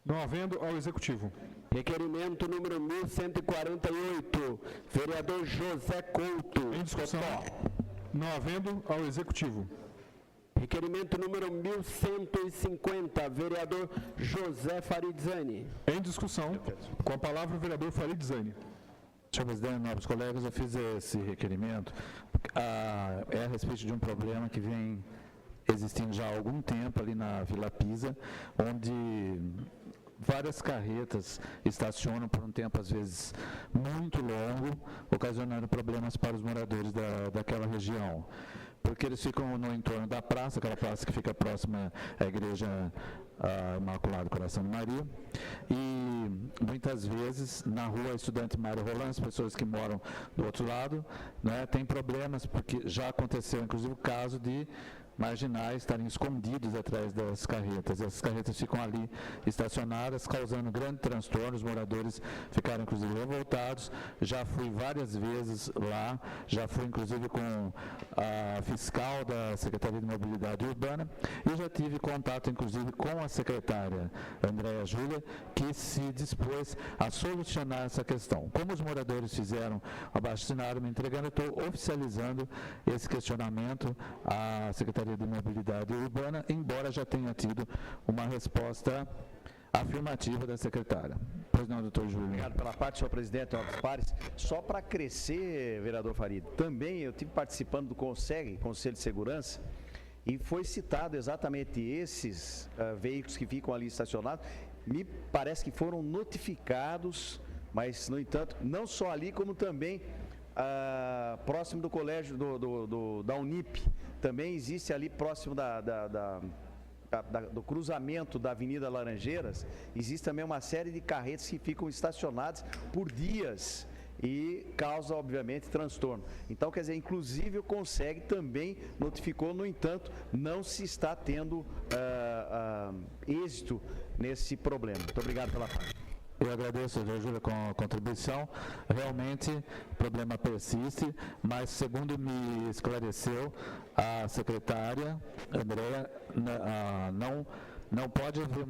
Não havendo, ao Executivo. Requerimento número 1148, vereador José Couto. Em discussão. Não havendo, ao Executivo. Requerimento número 1150, vereador José Farid Zani. Em discussão. Com a palavra o vereador Farid Zani. Senhor presidente, nobres colegas, eu fiz esse requerimento é a respeito de um problema que vem existindo já há algum tempo ali na Vila Pisa, onde várias carretas estacionam por um tempo, às vezes, muito longo, ocasionando problemas para os moradores daquela região. Porque eles ficam no entorno da praça, aquela praça que fica próxima à igreja Imaculado Coração de Maria, e muitas vezes na rua Estudante Mário Roland, as pessoas que moram do outro lado, né, têm problemas, porque já aconteceu inclusive o caso de marginais estarem escondidos atrás das carretas. Essas carretas ficam ali estacionadas, causando grande transtorno, os moradores ficaram inclusive revoltados. Já fui várias vezes lá, já fui inclusive com a fiscal da Secretaria de Mobilidade Urbana e já tive contato inclusive com a secretária Andréa Júlia, que se dispôs a solucionar essa questão. Como os moradores fizeram, abaixo-assinaram, me entregando, eu estou oficializando esse questionamento à Secretaria de Mobilidade Urbana, embora já tenha tido uma resposta afirmativa da secretária. Pois não, doutor Júlio. Obrigado pela parte, senhor presidente Alves Pares. Só para crescer, vereador Farid, também eu estive participando do CONSEG, Conselho de Segurança, e foi citado exatamente esses veículos que ficam ali estacionados. Me parece que foram notificados, mas, no entanto, não só ali, como também próximo do colégio da Unip. Também existe ali próximo do cruzamento da Avenida Laranjeiras, existe também uma série de carretas que ficam estacionadas por dias e causa, obviamente, transtorno. Então, quer dizer, inclusive o CONSEG também notificou, no entanto, não se está tendo êxito nesse problema. Muito obrigado pela parte. Eu agradeço, doutor Júlia, com a contribuição. Realmente, o problema persiste, mas, segundo me esclareceu, a secretária, Andréa, não pode haver,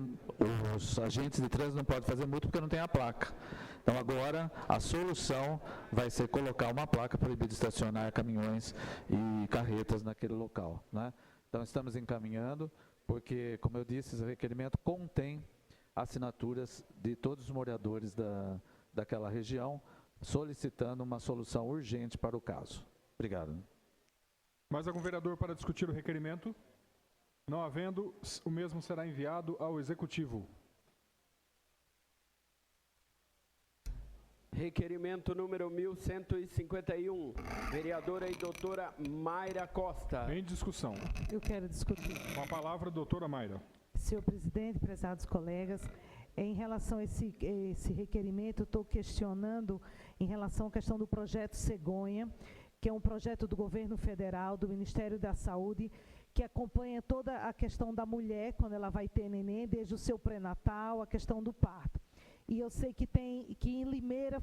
os agentes de trânsito não podem fazer multa porque não tem a placa. Então, agora, a solução vai ser colocar uma placa proibida de estacionar caminhões e carretas naquele local, né? Então, estamos encaminhando, porque, como eu disse, esse requerimento contém assinaturas de todos os moradores daquela região, solicitando uma solução urgente para o caso. Obrigado. Mais algum vereador para discutir o requerimento? Não havendo, o mesmo será enviado ao Executivo. Requerimento número 1151, vereadora e doutora Mayra Costa. Em discussão. Eu quero discutir. Com a palavra, doutora Mayra. Senhor presidente, prezados colegas, em relação a esse requerimento, estou questionando em relação à questão do projeto Cegonha, que é um projeto do governo federal, do Ministério da Saúde, que acompanha toda a questão da mulher, quando ela vai ter neném, desde o seu pré-natal, a questão do parto. E eu sei que em Limeira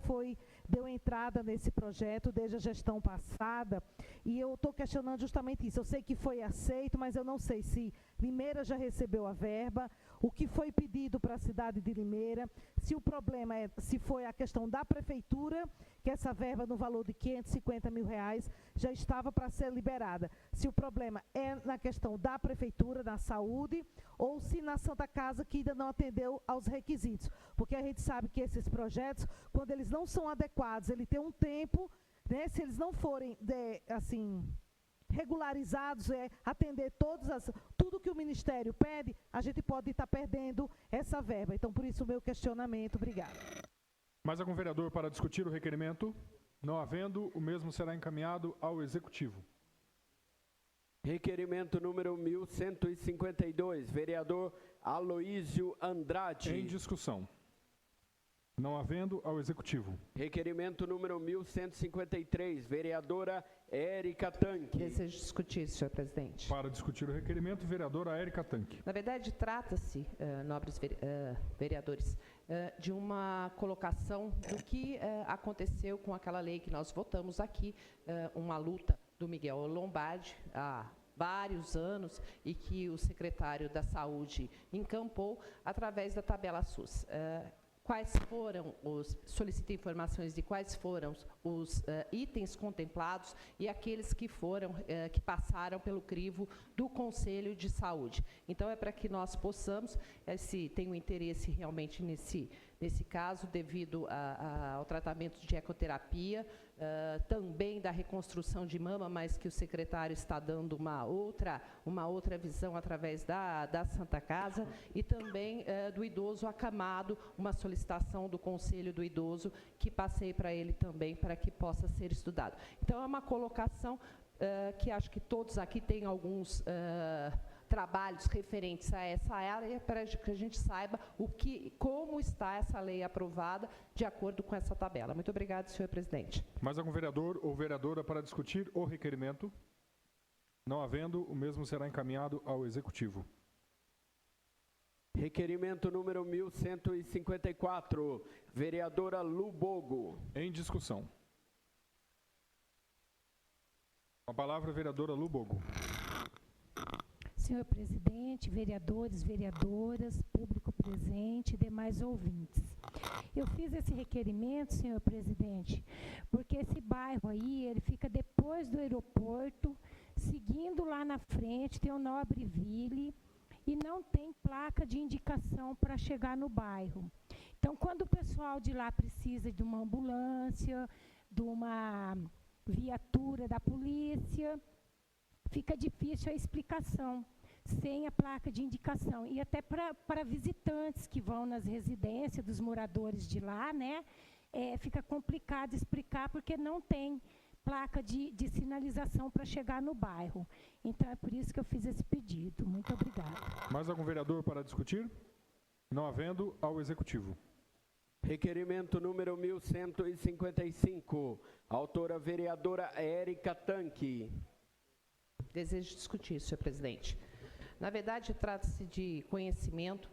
deu entrada nesse projeto desde a gestão passada, e eu estou questionando justamente isso. Eu sei que foi aceito, mas eu não sei se Limeira já recebeu a verba, o que foi pedido para a cidade de Limeira, se o problema se foi a questão da prefeitura, que essa verba no valor de R$550 mil já estava para ser liberada. Se o problema é na questão da prefeitura, da saúde, ou se na Santa Casa, que ainda não atendeu aos requisitos. Porque a gente sabe que esses projetos, quando eles não são adequados, ele tem um tempo, né, se eles não forem, regularizados, atender tudo que o Ministério pede, a gente pode estar perdendo essa verba. Então, por isso o meu questionamento. Obrigada. Mais algum vereador para discutir o requerimento? Não havendo, o mesmo será encaminhado ao Executivo. Requerimento número 1152, vereador Aloísio Andrade. Em discussão. Não havendo, ao Executivo. Requerimento número 1153, vereadora Érica Tanque. Desejo discutir, senhor presidente. Para discutir o requerimento, vereadora Érica Tanque. Na verdade, trata-se, nobres vereadores, de uma colocação do que aconteceu com aquela lei que nós votamos aqui, uma luta do Miguel Lombardi há vários anos e que o secretário da Saúde encampou através da tabela SUS. Solicita informações de quais foram os itens contemplados e aqueles que que passaram pelo crivo do Conselho de Saúde. Então, é para que nós possamos, se tem um interesse realmente nesse caso, devido ao tratamento de ecoterapia, também da reconstrução de mama, mas que o secretário está dando uma outra visão através da Santa Casa, e também do idoso acamado, uma solicitação do Conselho do Idoso, que passei para ele também, para que possa ser estudado. Então, é uma colocação que acho que todos aqui têm alguns trabalhos referentes a essa área, para que a gente saiba como está essa lei aprovada de acordo com essa tabela. Muito obrigada, senhor presidente. Mais algum vereador ou vereadora para discutir o requerimento? Não havendo, o mesmo será encaminhado ao Executivo. Requerimento número 1154, vereadora Lubogo. Em discussão. Com a palavra, a vereadora Lubogo. Senhor presidente, vereadores, vereadoras, público presente e demais ouvintes. Eu fiz esse requerimento, senhor presidente, porque esse bairro aí, ele fica depois do aeroporto, seguindo lá na frente, tem o Nobreville, e não tem placa de indicação para chegar no bairro. Então, quando o pessoal de lá precisa de uma ambulância, de uma viatura da polícia, fica difícil a explicação, sem a placa de indicação. E até para visitantes que vão nas residências dos moradores de lá, né, fica complicado explicar, porque não tem placa de sinalização para chegar no bairro. Então, é por isso que eu fiz esse pedido. Muito obrigada. Mais algum vereador para discutir? Não havendo, ao Executivo. Requerimento número 1155, autora vereadora Érica Tanque. Desejo discutir, senhor presidente. Na verdade, trata-se de conhecimento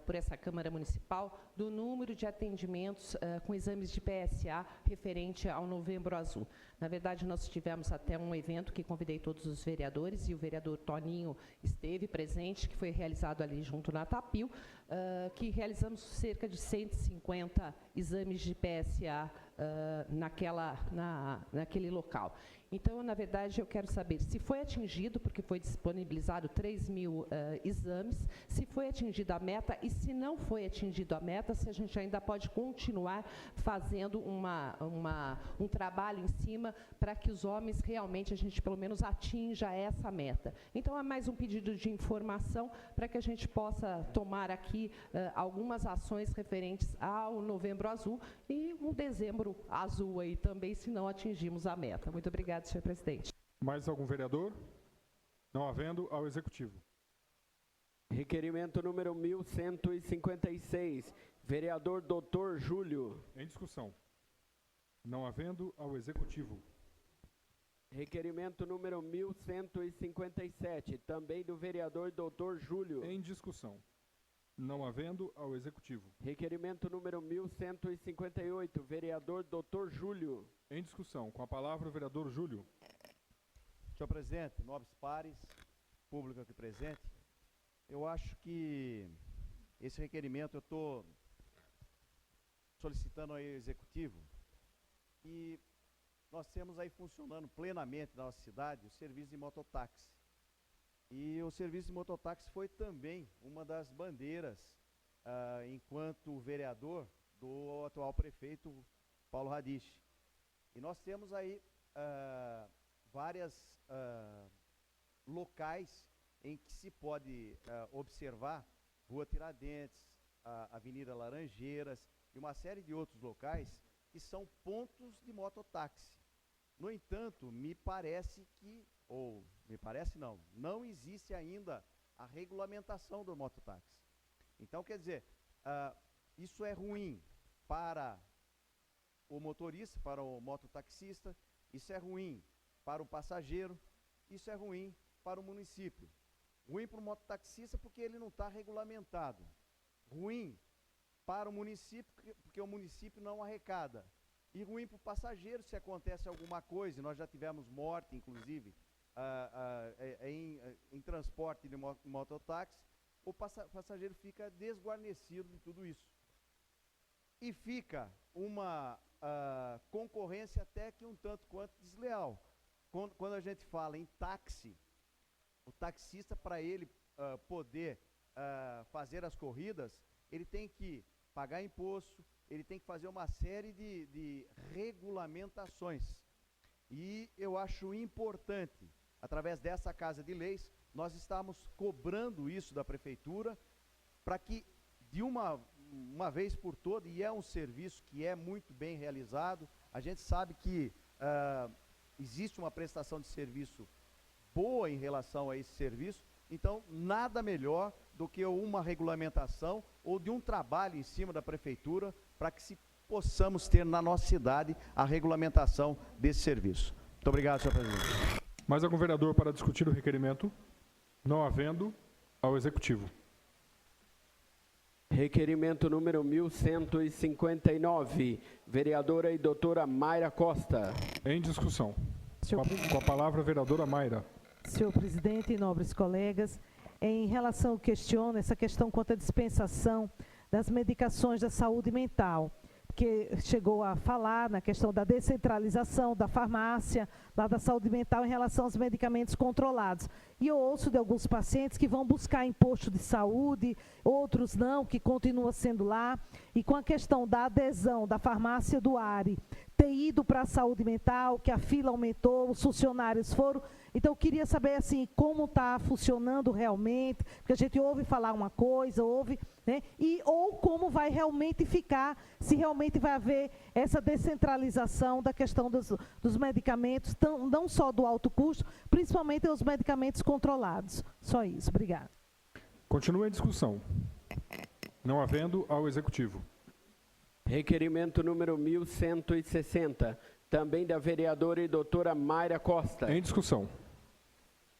por essa Câmara Municipal do número de atendimentos com exames de PSA referente ao Novembro Azul. Na verdade, nós tivemos até um evento que convidei todos os vereadores, e o vereador Toninho esteve presente, que foi realizado ali junto na Tapil, que realizamos cerca de 150 exames de PSA naquele local. Então, na verdade, eu quero saber se foi atingido, porque foi disponibilizado 3.000 exames, se foi atingida a meta, e se não foi atingido a meta, se a gente ainda pode continuar fazendo um trabalho em cima para que os homens realmente, a gente pelo menos atinja essa meta. Então, é mais um pedido de informação para que a gente possa tomar aqui algumas ações referentes ao Novembro Azul e um Dezembro Azul aí também, se não atingimos a meta. Muito obrigada, senhor presidente. Mais algum vereador? Não havendo, ao Executivo. Requerimento número 1156, vereador Dr. Júlio. Em discussão. Não havendo, ao Executivo. Requerimento número 1157, também do vereador Dr. Júlio. Em discussão. Não havendo, ao Executivo. Requerimento número 1158, vereador Dr. Júlio. Em discussão. Com a palavra, o vereador Júlio. Senhor presidente, nobres pares, público aqui presente, eu acho que esse requerimento eu estou solicitando ao Executivo, e nós temos aí funcionando plenamente na nossa cidade o serviço de mototáxi. E o serviço de mototáxi foi também uma das bandeiras, enquanto vereador, do atual prefeito Paulo Radich. E nós temos aí várias locais em que se pode observar Rua Tiradentes, Avenida Laranjeiras e uma série de outros locais que são pontos de mototáxi. No entanto, me parece que, ou me parece não existe ainda a regulamentação do mototáxi. Então, quer dizer, isso é ruim para o motorista, para o mototaxista, isso é ruim para o passageiro, isso é ruim para o município. Ruim para o mototaxista porque ele não está regulamentado. Ruim para o município porque o município não arrecada. E ruim para o passageiro se acontece alguma coisa, nós já tivemos morte, inclusive, em transporte de mototáxi, o passageiro fica desguarnecido de tudo isso. E fica uma concorrência até que um tanto quanto desleal. Quando a gente fala em táxi, o taxista, para ele poder fazer as corridas, ele tem que pagar imposto, ele tem que fazer uma série de regulamentações. E eu acho importante, através dessa Casa de Leis, nós estamos cobrando isso da Prefeitura, para que de uma vez por todas, e é um serviço que é muito bem realizado, a gente sabe que existe uma prestação de serviço boa em relação a esse serviço, então nada melhor do que uma regulamentação ou de um trabalho em cima da Prefeitura para que possamos ter na nossa cidade a regulamentação desse serviço. Muito obrigado, senhor presidente. Mais algum vereador para discutir o requerimento? Não havendo, ao Executivo. Requerimento número 1159, vereadora e doutora Mayra Costa. Em discussão. Com a palavra, a vereadora Mayra. Senhor presidente e nobres colegas, em relação, questiono essa questão quanto à dispensação das medicações da saúde mental, que chegou a falar na questão da descentralização da farmácia, lá da saúde mental, em relação aos medicamentos controlados. E eu ouço de alguns pacientes que vão buscar em posto de saúde, outros não, que continua sendo lá. E com a questão da adesão da farmácia do ARI, ter ido para a saúde mental, que a fila aumentou, os funcionários foram. Então, eu queria saber, assim, como está funcionando realmente, porque a gente ouve falar uma coisa, ouve, né? Ou como vai realmente ficar, se realmente vai haver essa descentralização da questão dos medicamentos, não só do alto custo, principalmente os medicamentos controlados. Só isso. Obrigada. Continua a discussão. Não havendo, ao Executivo. Requerimento número 1160, também da vereadora e doutora Mayra Costa. Em discussão.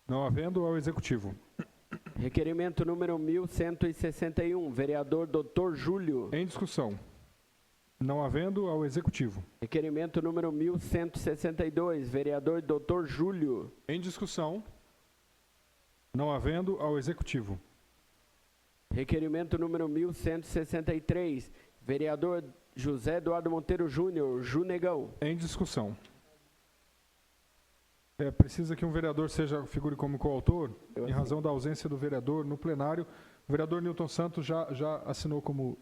Não havendo, ao Executivo. Requerimento número 1161, vereador doutor Júlio. Em discussão. Não havendo, ao Executivo. Requerimento número 1162, vereador doutor Júlio. Em discussão. Não havendo, ao Executivo. Requerimento número 1163, vereador José Eduardo Monteiro Júnior, Junegão. Em discussão. Precisa que um vereador figure como coautor, em razão da ausência do vereador no plenário. O vereador Newton Santos já assinou como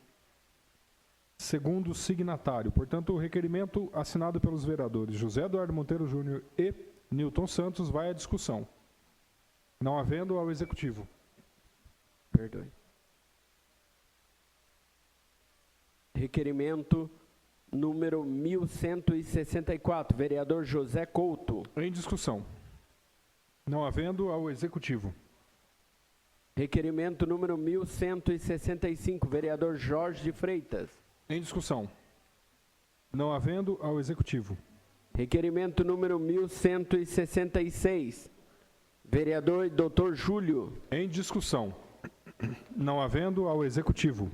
segundo signatário. Portanto, o requerimento assinado pelos vereadores José Eduardo Monteiro Júnior e Newton Santos vai à discussão. Não havendo, ao Executivo. Perdoe. Requerimento número 1164, vereador José Couto. Em discussão. Não havendo, ao Executivo. Requerimento número 1165, vereador Jorge de Freitas. Em discussão. Não havendo, ao Executivo. Requerimento número 1166, vereador Dr. Júlio. Em discussão. Não havendo, ao Executivo.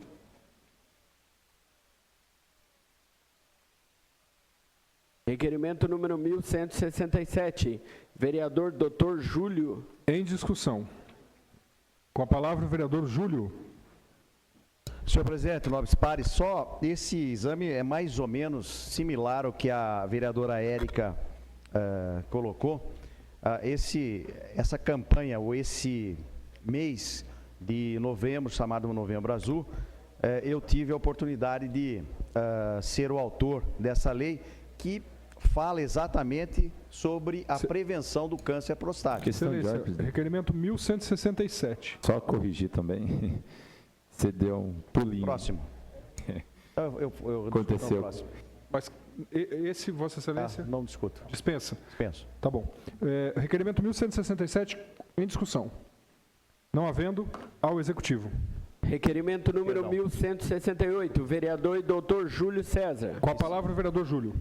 Requerimento número 1167, vereador Dr. Júlio. Em discussão. Com a palavra, o vereador Júlio. Senhor presidente, nobres pares, só esse exame é mais ou menos similar ao que a vereadora Érica colocou. Essa campanha, ou esse mês de novembro, chamado Novembro Azul, eu tive a oportunidade de ser o autor dessa lei, que fala exatamente sobre a prevenção do câncer prostático. Excelência, requerimento 1167. Só corrigir também. Você deu um pulinho. Próximo. Aconteceu. Próximo. Mas esse, Vossa Excelência? Não discuto. Dispensa? Dispenso. Tá bom. Requerimento 1167, em discussão. Não havendo, ao Executivo. Requerimento número 1168, vereador e doutor Júlio César. Com a palavra, o vereador Júlio.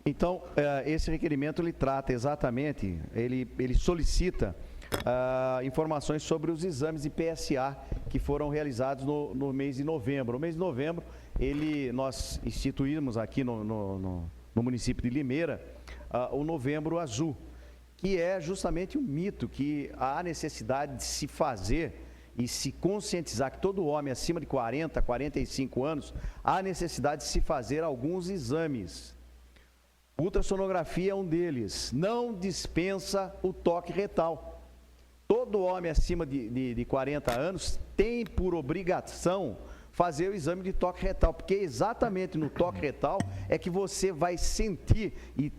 Então, esse requerimento, ele trata exatamente, ele solicita informações sobre os exames de PSA que foram realizados no mês de novembro. No mês de novembro, nós instituímos aqui no município de Limeira o Novembro Azul, que é justamente um mito que há necessidade de se fazer e se conscientizar que todo homem acima de 40, 45 anos, há necessidade de se fazer alguns exames. Ultrassonografia é um deles. Não dispensa o toque retal. Todo homem acima de 40 anos tem por obrigação fazer o exame de toque retal, porque exatamente no toque retal é que você vai sentir e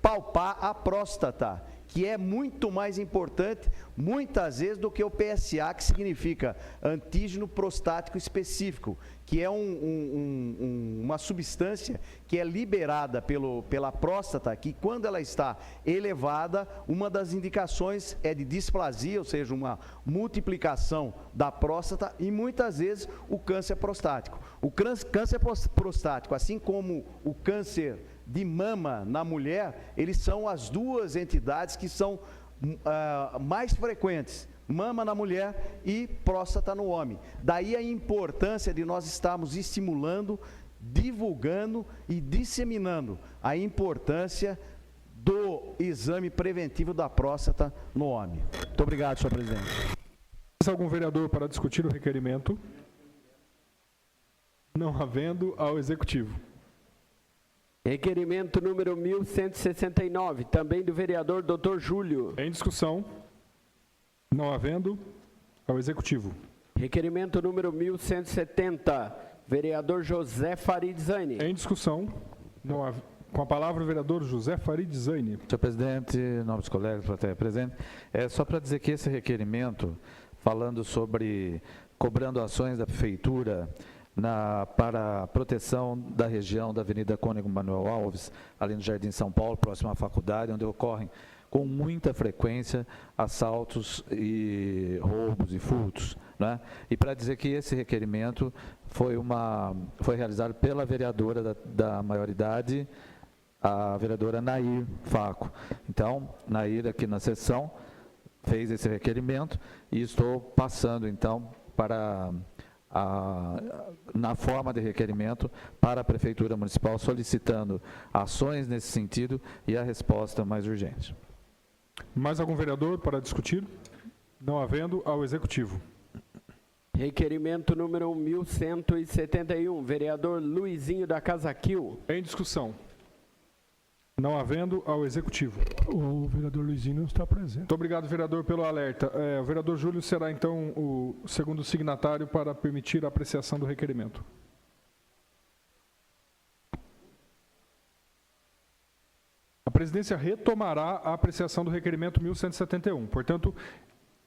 palpar a próstata, que é muito mais importante, muitas vezes, do que o PSA, que significa antígeno prostático específico, que é uma substância que é liberada pela próstata, que quando ela está elevada, uma das indicações é de displasia, ou seja, uma multiplicação da próstata e muitas vezes o câncer prostático. O câncer prostático, assim como o câncer de mama na mulher, eles são as duas entidades que são mais frequentes, mama na mulher e próstata no homem. Daí a importância de nós estarmos estimulando, divulgando e disseminando a importância do exame preventivo da próstata no homem. Muito obrigado, senhor presidente. Algum vereador para discutir o requerimento? Não havendo, ao executivo. Requerimento número 1169, também do vereador Dr. Júlio. Em discussão. Não havendo, ao executivo. Requerimento número 1170, vereador José Farid Zaini. Em discussão. Com a palavra o vereador José Farid Zaini. Senhor presidente, nobres colegas, plateia presente, é só para dizer que esse requerimento, falando sobre cobrando ações da prefeitura para a proteção da região da Avenida Cônego Manuel Alves, ali no Jardim São Paulo, próximo à faculdade, onde ocorrem com muita frequência assaltos e roubos e furtos, né? E para dizer que esse requerimento foi realizado pela vereadora da maioridade, a vereadora Nair Faco. Então, Nair aqui na sessão fez esse requerimento e estou passando então para na forma de requerimento para a Prefeitura Municipal, solicitando ações nesse sentido e a resposta mais urgente. Mais algum vereador para discutir? Não havendo, ao executivo. Requerimento número 1171, vereador Luizinho da Casa Quil. Em discussão. Não havendo, ao executivo. O vereador Luizinho não está presente. Muito obrigado, vereador, pelo alerta. O vereador Júlio será, então, o segundo signatário para permitir a apreciação do requerimento. A presidência retomará a apreciação do requerimento 1171. Portanto,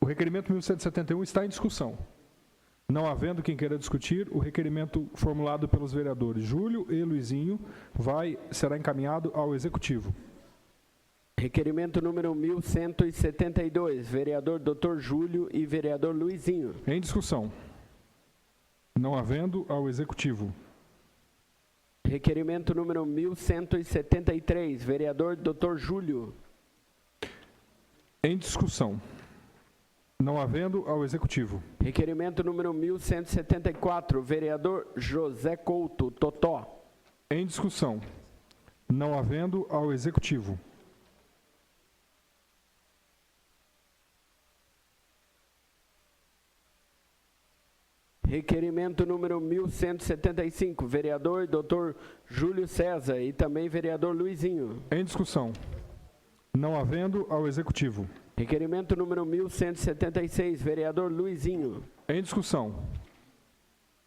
o requerimento 1171 está em discussão. Não havendo quem queira discutir, o requerimento formulado pelos vereadores Júlio e Luizinho será encaminhado ao executivo. Requerimento número 1172, vereador Dr. Júlio e vereador Luizinho. Em discussão. Não havendo, ao executivo. Requerimento número 1173, vereador Dr. Júlio. Em discussão. Não havendo, ao executivo. Requerimento número 1174, vereador José Couto, Totó. Em discussão. Não havendo, ao executivo. Requerimento número 1175, vereador Dr. Júlio César e também vereador Luizinho. Em discussão. Não havendo, ao executivo. Requerimento número 1176, vereador Luizinho. Em discussão.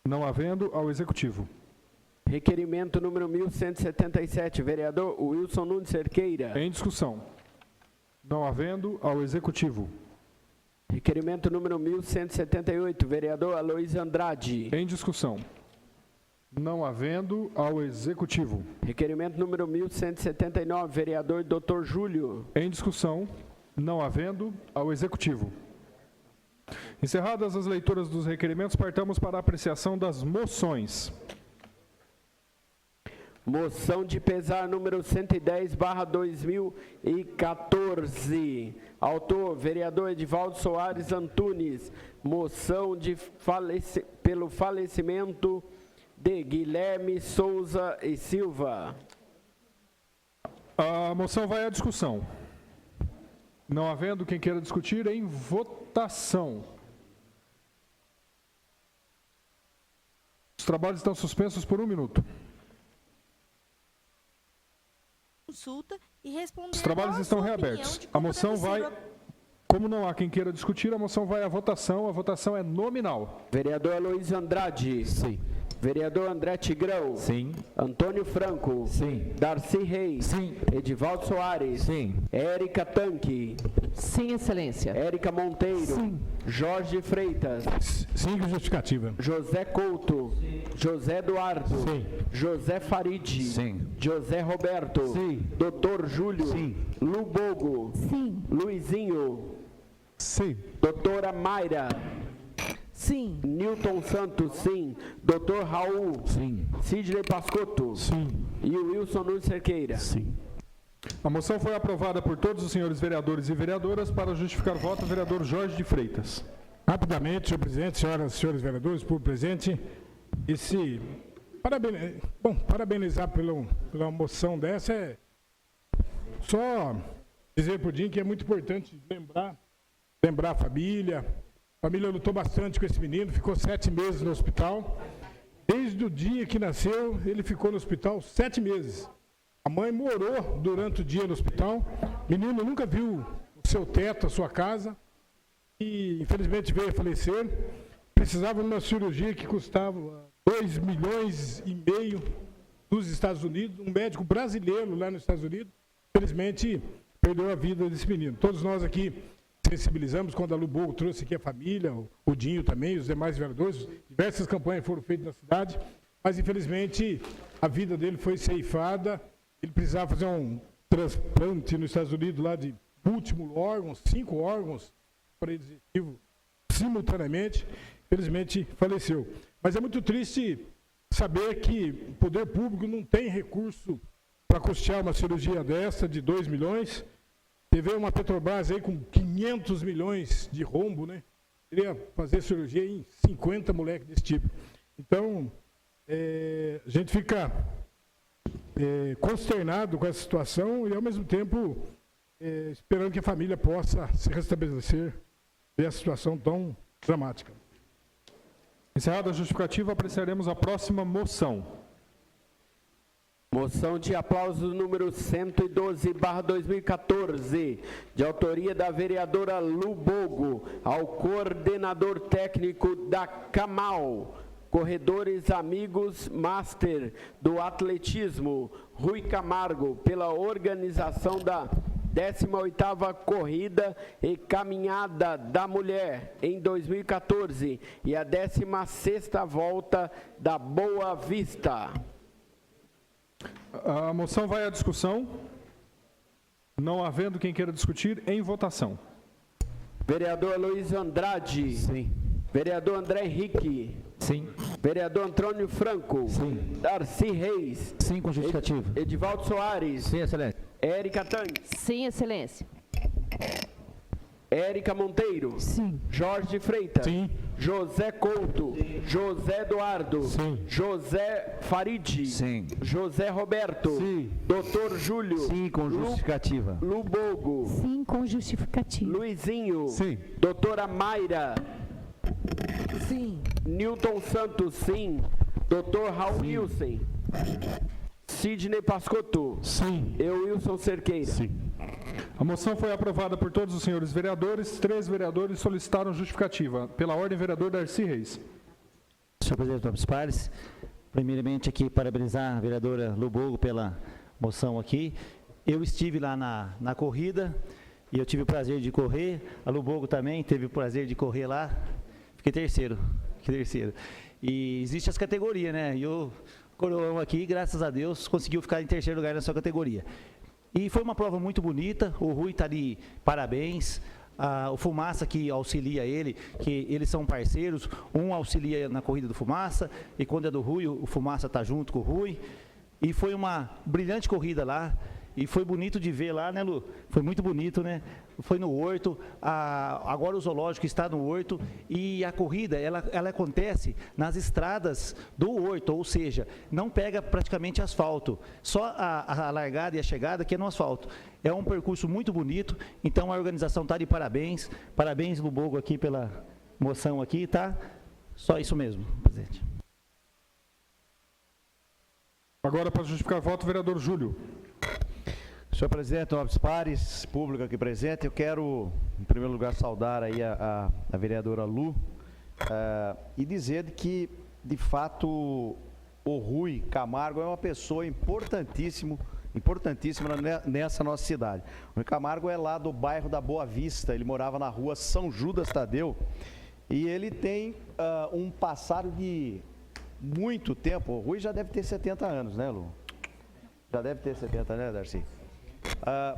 Não havendo, ao executivo. Requerimento número 1177, vereador Wilson Nunes Cerqueira. Em discussão. Não havendo, ao executivo. Requerimento número 1178, vereador Aloysio Andrade. Em discussão. Não havendo, ao executivo. Requerimento número 1179, vereador Dr. Júlio. Em discussão. Não havendo, ao executivo. Encerradas as leituras dos requerimentos, partamos para a apreciação das moções. Moção de pesar número 110/2014. Autor, vereador Edivaldo Soares Antunes. Moção pelo falecimento de Guilherme Souza e Silva. A moção vai à discussão. Não havendo quem queira discutir, em votação. Os trabalhos estão suspensos por 1 minuto. Consulta e responder. Os trabalhos estão reabertos. A moção vai Como não há quem queira discutir, a moção vai à votação. A votação é nominal. Vereador Aloysio Andrade. Sim. Vereador André Tigrão. Sim. Antônio Franco. Sim. Darcy Reis. Sim. Edivaldo Soares. Sim. Érica Tanque. Sim, Excelência. Érica Monteiro. Sim. Jorge Freitas. Sim, com justificativa. José Couto. José Eduardo. Sim. José Farid. Sim. José Roberto. Sim. Doutor Júlio. Sim. Lubogo. Sim. Luizinho. Sim. Doutora Mayra. Sim. Newton Santos, sim. Doutor Raul. Sim. Sidney Pascotto. Sim. E o Wilson Nunes Cerqueira. Sim. A moção foi aprovada por todos os senhores vereadores e vereadoras. Para justificar o voto, o vereador Jorge de Freitas. Rapidamente, senhor presidente, senhoras e senhores vereadores, por presente, parabenizar pela moção dessa é só dizer por Dinho que é muito importante lembrar a família. A família lutou bastante com esse menino, ficou 7 meses no hospital. Desde o dia que nasceu, ele ficou no hospital 7 meses. A mãe morou durante o dia no hospital. O menino nunca viu o seu teto, a sua casa. E, infelizmente, veio a falecer. Precisava de uma cirurgia que custava 2,5 milhões dos Estados Unidos. Um médico brasileiro lá nos Estados Unidos, infelizmente, perdeu a vida desse menino. Todos nós aqui sensibilizamos quando a Lubogo trouxe aqui a família, o Dinho também, os demais vereadores. Diversas campanhas foram feitas na cidade, mas, infelizmente, a vida dele foi ceifada. Ele precisava fazer um transplante nos Estados Unidos lá de múltiplos órgãos, 5 órgãos para ele digestivo simultaneamente. Infelizmente, faleceu. Mas é muito triste saber que o poder público não tem recurso para custear uma cirurgia dessa de 2 milhões. Teve uma Petrobras aí com 500 milhões de rombo, né? Queria fazer cirurgia em 50 moleques desse tipo. Então, a gente fica consternado com essa situação e, ao mesmo tempo, esperando que a família possa se restabelecer dessa situação tão dramática. Encerrada a justificativa, apreciaremos a próxima moção. Moção de aplauso número 112/2014, de autoria da vereadora Lubogo, ao coordenador técnico da CAMAL, Corredores Amigos Master do Atletismo, Rui Camargo, pela organização da 18ª Corrida e Caminhada da Mulher em 2014 e a 16ª Volta da Boa Vista. A moção vai à discussão. Não havendo quem queira discutir, em votação. Vereador Aloysio Andrade. Sim. Vereador André Henrique. Sim. Vereador Antônio Franco. Sim. Darcy Reis. Sim, com justificativa. Edivaldo Soares. Sim, excelente. Érica Tanque. Sim, Excelência. Érica Monteiro. Sim. Jorge Freitas. Sim. José Couto. José Eduardo. Sim. José Farid. Sim. José Roberto. Sim. Doutor Júlio. Sim, com justificativa. Lubogo. Sim, com justificativa. Luizinho. Sim. Doutora Mayra. Sim. Newton Santos, sim. Doutor Raul Nielsen. Sidney Pascotto. Sim. Eu, Wilson Cerqueira. Sim. A moção foi aprovada por todos os senhores vereadores. 3 vereadores solicitaram justificativa. Pela ordem, vereador Darcy Reis. Senhor presidente, nobres pares, primeiramente aqui parabenizar a vereadora Lubogo pela moção aqui. Eu estive lá na corrida e eu tive o prazer de correr. A Lubogo também teve o prazer de correr lá. Fiquei terceiro. E existe as categorias, né? E o Coroão aqui, graças a Deus, conseguiu ficar em terceiro lugar na sua categoria. E foi uma prova muito bonita, o Rui está ali, parabéns. O Fumaça que auxilia ele, que eles são parceiros, um auxilia na corrida do Fumaça, e quando é do Rui, o Fumaça está junto com o Rui. E foi uma brilhante corrida lá, e foi bonito de ver lá, né, Lu? Foi muito bonito, né? Foi no Horto, agora o zoológico está no Horto, e a corrida, ela acontece nas estradas do Horto, ou seja, não pega praticamente asfalto, só a largada e a chegada que é no asfalto. É um percurso muito bonito, então a organização está de parabéns. Parabéns, Lubogo, aqui pela moção aqui, tá? Só isso mesmo, presidente. Agora, para justificar o voto, vereador Júlio. Senhor presidente, nobres pares, público aqui presente, eu quero, em primeiro lugar, saudar aí a vereadora Lu e dizer que, de fato, o Rui Camargo é uma pessoa importantíssima nessa nossa cidade. O Rui Camargo é lá do bairro da Boa Vista, ele morava na rua São Judas Tadeu e ele tem um passado de muito tempo. O Rui já deve ter 70 anos, né, Lu? Já deve ter 70, né, Darcy?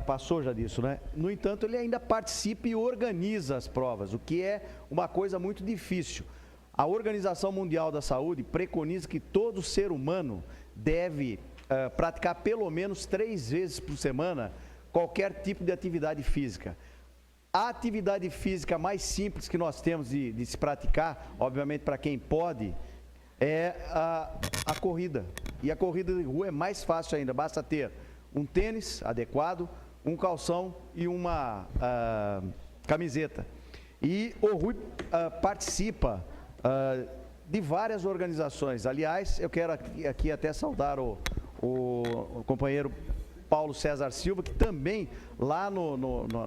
Passou já disso, né? No entanto, ele ainda participa e organiza as provas, o que é uma coisa muito difícil. A Organização Mundial da Saúde preconiza que todo ser humano deve praticar pelo menos 3 vezes por semana qualquer tipo de atividade física. A atividade física mais simples que nós temos de se praticar, obviamente para quem pode, é a corrida. E a corrida de rua é mais fácil ainda, basta ter um tênis adequado, um calção e uma camiseta. E o Rui participa de várias organizações. Aliás, eu quero aqui até saudar o companheiro Paulo César Silva, que também lá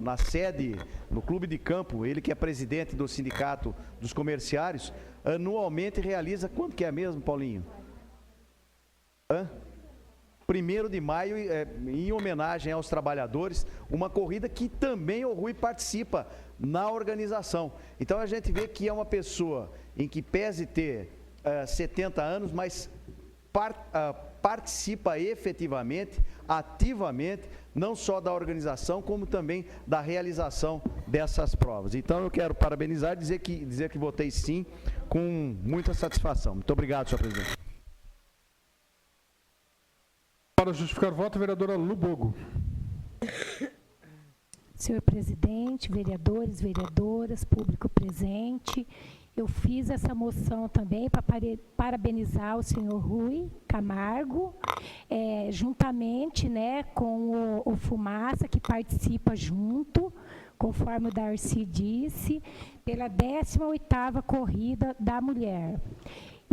na sede, no Clube de Campo, ele que é presidente do Sindicato dos Comerciários, anualmente realiza, quando que é mesmo, Paulinho? 1º de maio, em homenagem aos trabalhadores, uma corrida que também o Rui participa na organização. Então a gente vê que é uma pessoa em que pese ter 70 anos, mas participa efetivamente, ativamente, não só da organização, como também da realização dessas provas. Então eu quero parabenizar e dizer que votei sim, com muita satisfação. Muito obrigado, senhor presidente. Para justificar o voto, a vereadora Lu Bogo. Senhor presidente, vereadores, vereadoras, público presente, eu fiz essa moção também para parabenizar o senhor Rui Camargo, juntamente, né, com o Fumaça, que participa junto, conforme o Darcy disse, pela 18ª Corrida da Mulher.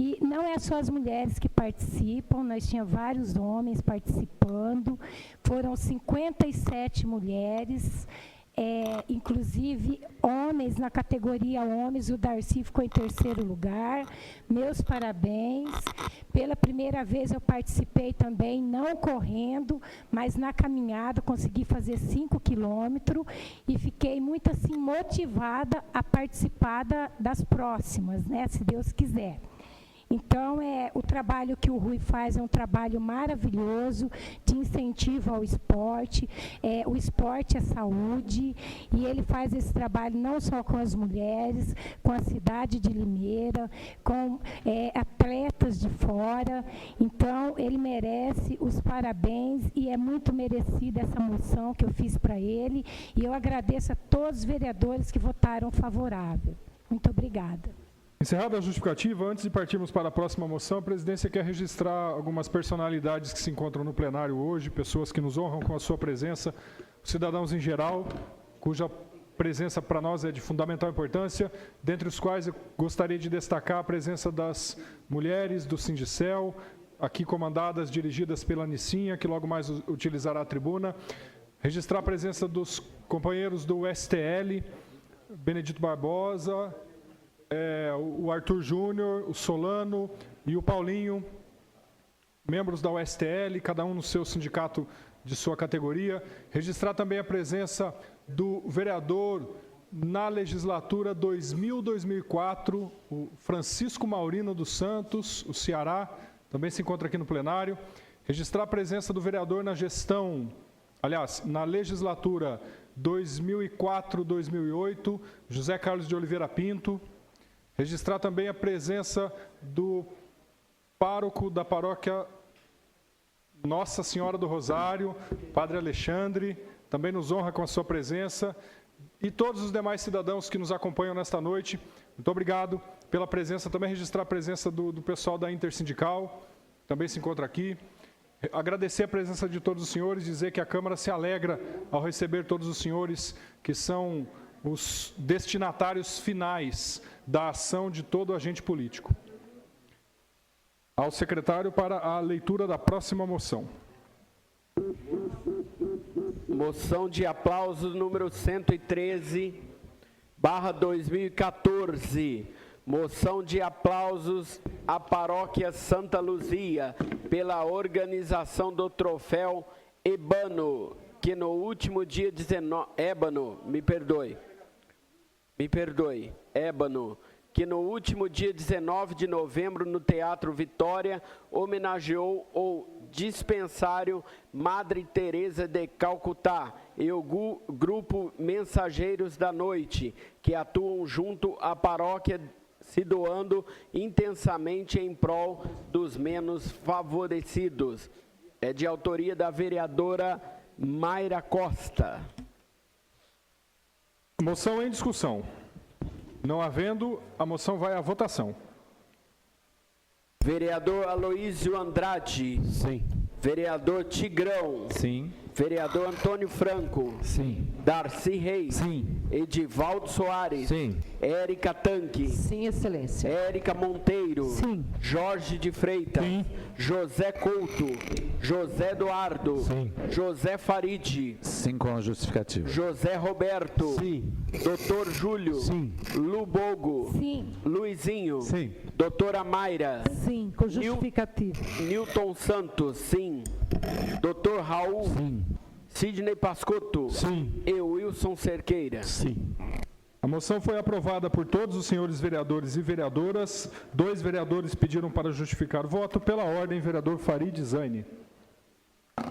E não é só as mulheres que participam, nós tínhamos vários homens participando, foram 57 mulheres, inclusive homens, na categoria homens, o Darcy ficou em 3º lugar, meus parabéns. Pela primeira vez eu participei também, não correndo, mas na caminhada, consegui fazer 5 quilômetros e fiquei muito assim motivada a participar das próximas, né, se Deus quiser. Então, o trabalho que o Rui faz é um trabalho maravilhoso de incentivo ao esporte. O esporte é saúde e ele faz esse trabalho não só com as mulheres, com a cidade de Limeira, com atletas de fora. Então, ele merece os parabéns e é muito merecida essa moção que eu fiz para ele. E eu agradeço a todos os vereadores que votaram favorável. Muito obrigada. Encerrada a justificativa, antes de partirmos para a próxima moção, a presidência quer registrar algumas personalidades que se encontram no plenário hoje, pessoas que nos honram com a sua presença, cidadãos em geral, cuja presença para nós é de fundamental importância, dentre os quais eu gostaria de destacar a presença das mulheres do Sindicel, aqui comandadas, dirigidas pela Nicinha, que logo mais utilizará a tribuna, registrar a presença dos companheiros do STL, Benedito Barbosa, o Arthur Júnior, o Solano e o Paulinho, membros da USTL, cada um no seu sindicato de sua categoria. Registrar também a presença do vereador na legislatura 2000-2004, o Francisco Maurino dos Santos, o Ceará, também se encontra aqui no plenário. Registrar a presença do vereador na gestão, aliás, na legislatura 2004-2008, José Carlos de Oliveira Pinto. Registrar também a presença do pároco da paróquia Nossa Senhora do Rosário, Padre Alexandre, também nos honra com a sua presença, e todos os demais cidadãos que nos acompanham nesta noite. Muito obrigado pela presença. Também registrar a presença do pessoal da Intersindical, também se encontra aqui. Agradecer a presença de todos os senhores, dizer que a Câmara se alegra ao receber todos os senhores que são os destinatários finais da ação de todo agente político. Ao secretário para a leitura da próxima moção. Moção de aplausos número 113/2014. Moção de aplausos à Paróquia Santa Luzia pela organização do troféu Ébano, que no último dia 19... Ébano, que no último dia 19 de novembro, no Teatro Vitória, homenageou o dispensário Madre Teresa de Calcutá e o grupo Mensageiros da Noite, que atuam junto à paróquia, se doando intensamente em prol dos menos favorecidos. É de autoria da vereadora Mayra Costa. Moção em discussão. Não havendo, a moção vai à votação. Vereador Aloísio Andrade. Sim. Vereador Tigrão. Sim. Vereador Antônio Franco. Sim. Darcy Reis. Sim. Edivaldo Soares. Sim. Érica Tanque. Sim, excelência. Érica Monteiro. Sim. Jorge de Freitas. Sim. José Couto. José Eduardo. Sim. José Farid. Sim, com a justificativa. José Roberto. Sim. Doutor Júlio. Sim. Lubogo. Sim. Luizinho. Sim. Doutora Mayra. Sim, com justificativo. Newton Santos, sim. Doutor Raul. Sim. Sidney Pascotto. Sim. E Wilson Cerqueira. Sim. A moção foi aprovada por todos os senhores vereadores e vereadoras. 2 vereadores pediram para justificar o voto. Pela ordem, vereador Farid Zaini.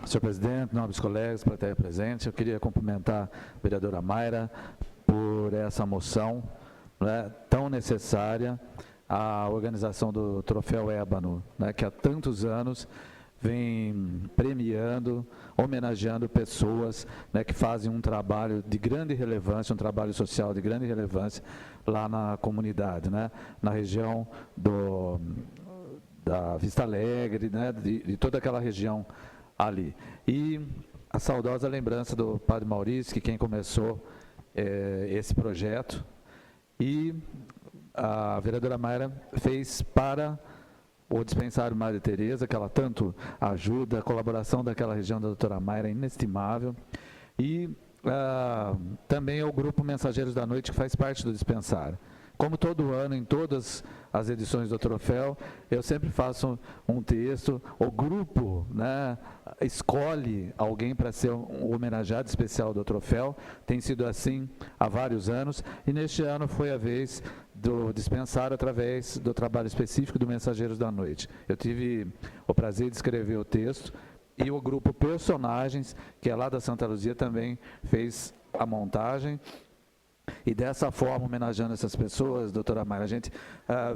Senhor presidente, nobres colegas, plateia presente, eu queria cumprimentar a vereadora Mayra por essa moção, né, tão necessária, a organização do Troféu Ébano, né, que há tantos anos vem premiando, homenageando pessoas, né, que fazem um trabalho de grande relevância, um trabalho social de grande relevância lá na comunidade, né, na região da Vista Alegre, né, de toda aquela região ali. E a saudosa lembrança do Padre Maurício, que quem começou esse projeto, e a vereadora Mayra fez para o dispensário Madre Teresa, que ela tanto ajuda, a colaboração daquela região da doutora Mayra é inestimável, e também é o grupo Mensageiros da Noite, que faz parte do dispensário. Como todo ano, em todas as edições do troféu, eu sempre faço um texto, o grupo, né, escolhe alguém para ser um homenageado especial do troféu, tem sido assim há vários anos, e neste ano foi a vez do dispensário através do trabalho específico do Mensageiros da Noite. Eu tive o prazer de escrever o texto, e o grupo Personagens, que é lá da Santa Luzia, também fez a montagem. E dessa forma, homenageando essas pessoas, doutora Mayra, a gente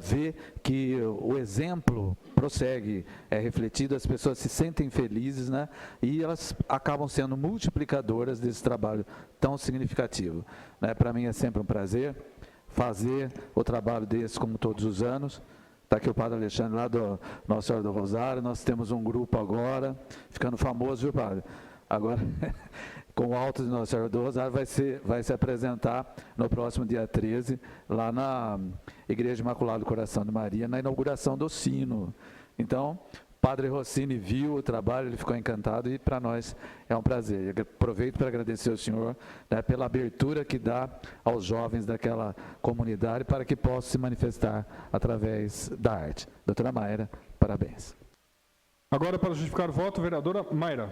vê que o exemplo prossegue, é refletido, as pessoas se sentem felizes, né? E elas acabam sendo multiplicadoras desse trabalho tão significativo, né? Para mim é sempre um prazer fazer o trabalho desse, como todos os anos. Está aqui o padre Alexandre, lá do Nossa Senhora do Rosário. Nós temos um grupo agora, ficando famoso, viu, padre? Agora, com o alto de Nossa Senhora do Rosário, vai se apresentar no próximo dia 13, lá na Igreja Imaculada do Coração de Maria, na inauguração do sino. Então, Padre Rossini viu o trabalho, ele ficou encantado, e para nós é um prazer. Eu aproveito para agradecer ao senhor, né, pela abertura que dá aos jovens daquela comunidade para que possam se manifestar através da arte. Doutora Mayra, parabéns. Agora, para justificar o voto, vereadora Mayra.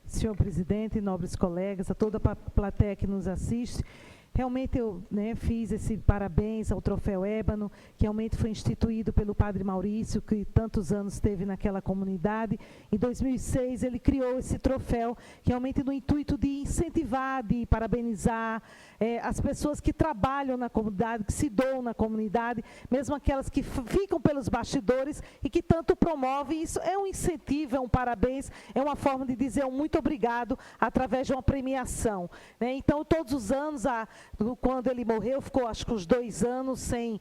Senhor presidente, nobres colegas, a toda a plateia que nos assiste, realmente eu, né, fiz esse parabéns ao Troféu Ébano, que realmente foi instituído pelo Padre Maurício, que tantos anos esteve naquela comunidade. Em 2006, ele criou esse troféu, que realmente no intuito de incentivar, de parabenizar as pessoas que trabalham na comunidade, que se doam na comunidade, mesmo aquelas que ficam pelos bastidores e que tanto promovem. Isso é um incentivo, é um parabéns, é uma forma de dizer um muito obrigado através de uma premiação, né? Então, todos os anos, quando ele morreu, ficou acho que uns 2 anos sem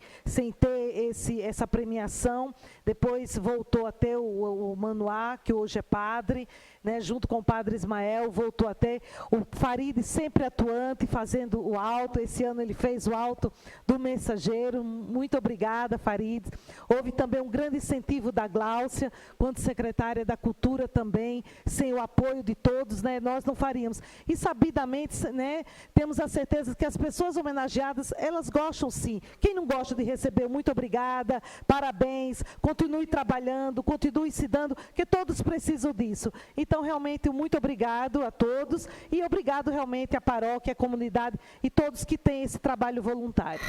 ter essa premiação. Depois voltou a ter o Manoá, que hoje é padre, né, junto com o padre Ismael, voltou a ter o Farid sempre atuante, fazendo o alto. Esse ano ele fez o alto do Mensageiro. Muito obrigada, Farid. Houve também um grande incentivo da Gláucia, quando secretária da Cultura também, sem o apoio de todos, né, nós não faríamos. E sabidamente, né, temos a certeza que as pessoas homenageadas, elas gostam sim. Quem não gosta de receber, muito obrigada, parabéns, continue trabalhando, continue se dando, que todos precisam disso. Então, realmente, muito obrigado a todos e obrigado realmente à paróquia, à comunidade e todos que têm esse trabalho voluntário.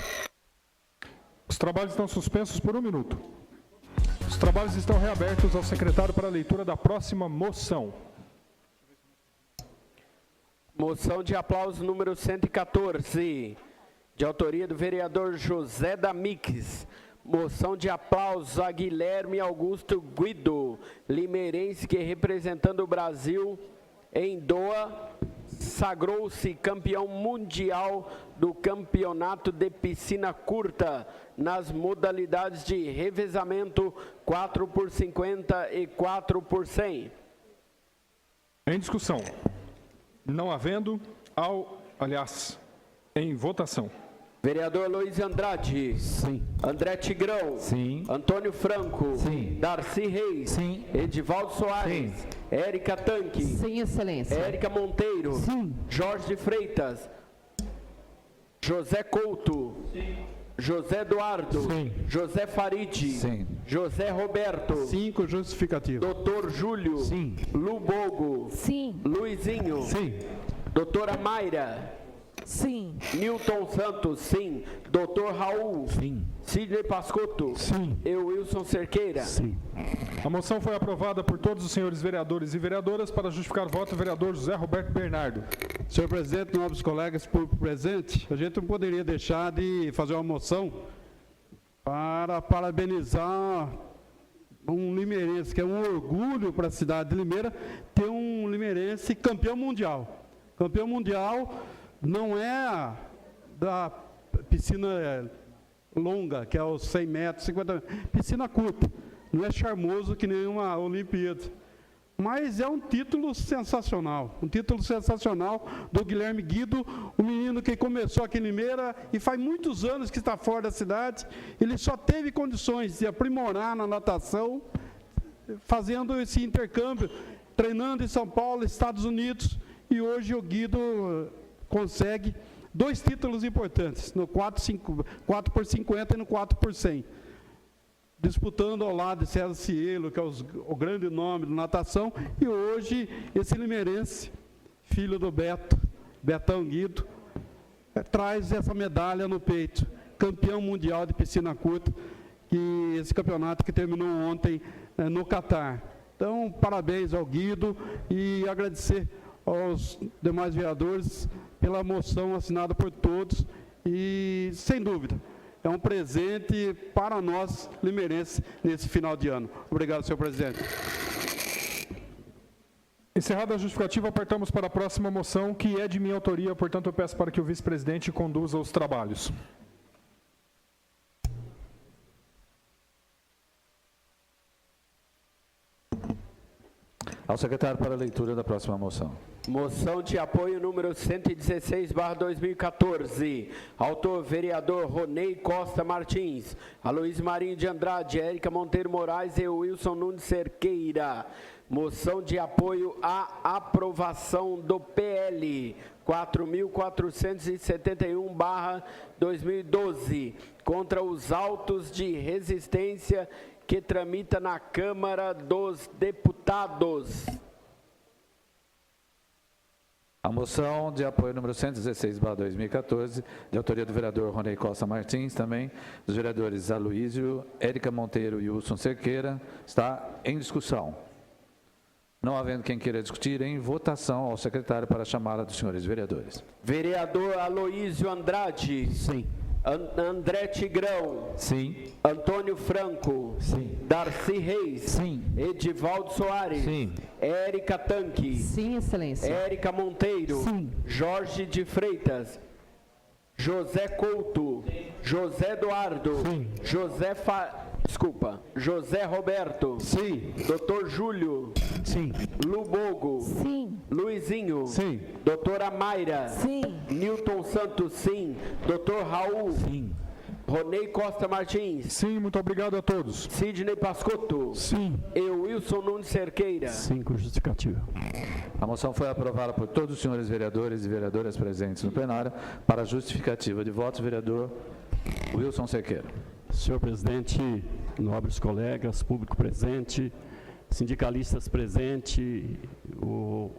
Os trabalhos estão suspensos por 1 minuto. Os trabalhos estão reabertos ao secretário para a leitura da próxima moção. Moção de aplauso número 114, de autoria do vereador José Damix. Moção de aplauso a Guilherme Augusto Guido, limeirense, que representando o Brasil em Doha, sagrou-se campeão mundial do campeonato de piscina curta, nas modalidades de revezamento 4x50 e 4x100. Em discussão. Não havendo, em votação. Vereador Luiz Andrade. Sim. André Tigrão. Sim. Antônio Franco. Sim. Darcy Reis. Sim. Edivaldo Soares. Sim. Érica Tanque. Sim, excelência. Érica Monteiro. Sim. Jorge Freitas. José Couto. Sim. José Eduardo. Sim. José Farid. Sim. José Roberto. 5 justificativos. Doutor Júlio. Sim. Lu Bogo. Sim. Luizinho. Sim. Doutora Mayra. Sim. Newton Santos, sim. Doutor Raul. Sim. Sidney Pascotto. Sim. Eu, Wilson Cerqueira. Sim. A moção foi aprovada por todos os senhores vereadores e vereadoras. Para justificar o voto, o vereador José Roberto Bernardo. Senhor presidente, nobres colegas, público presente, a gente não poderia deixar de fazer uma moção para parabenizar um limeirense, que é um orgulho para a cidade de Limeira, ter um limeirense campeão mundial. Campeão mundial não é da piscina longa, que é os 100 metros, 50 metros, piscina curta. Não é charmoso que nem uma Olimpíada. Mas é um título sensacional do Guilherme Guido, um menino que começou aqui em Limeira e faz muitos anos que está fora da cidade. Ele só teve condições de aprimorar na natação, fazendo esse intercâmbio, treinando em São Paulo, Estados Unidos, e hoje o Guido consegue 2 títulos importantes, no 4x50 e no 4x100. Disputando ao lado de César Cielo, que é o grande nome da natação, e hoje esse limeirense, filho do Betão Guido, traz essa medalha no peito, campeão mundial de piscina curta, que esse campeonato que terminou ontem no Catar. Então, parabéns ao Guido e agradecer aos demais vereadores pela moção assinada por todos e, sem dúvida, é um presente para nós, limeirenses, nesse final de ano. Obrigado, senhor presidente. Encerrada a justificativa, partamos para a próxima moção, que é de minha autoria, portanto, eu peço para que o vice-presidente conduza os trabalhos. Ao secretário para a leitura da próxima moção. Moção de apoio número 116/2014. Autor, vereador Ronei Costa Martins, Aloysio Marinho de Andrade, Érica Monteiro Moraes e Wilson Nunes Cerqueira. Moção de apoio à aprovação do PL 4.471/2012 contra os autos de resistência que tramita na Câmara dos Deputados. A moção de apoio número 116/2014, de autoria do vereador Ronei Costa Martins, também dos vereadores Aloysio, Érica Monteiro e Wilson Cerqueira, está em discussão. Não havendo quem queira discutir, em votação ao secretário para a chamada dos senhores vereadores. Vereador Aloysio Andrade. Sim. André Tigrão. Sim. Antônio Franco. Sim. Darcy Reis. Sim. Edivaldo Soares. Sim. Érica Tanque. Sim, excelência. Érica Monteiro. Sim. Jorge de Freitas. José Couto. José Eduardo. José Roberto. Sim. Dr. Júlio. Sim. Sim. Lubogo. Sim. Luizinho. Sim. Doutora Mayra. Sim. Newton Santos, sim. Dr. Raul. Sim. Ronei Costa Martins. Sim, muito obrigado a todos. Sidney Pascotto. Sim. Eu, Wilson Nunes Cerqueira. Sim, com justificativa. A moção foi aprovada por todos os senhores vereadores e vereadoras presentes no plenário. Para justificativa de votos, vereador Wilson Cerqueira. Senhor presidente, nobres colegas, público presente, sindicalistas presentes, o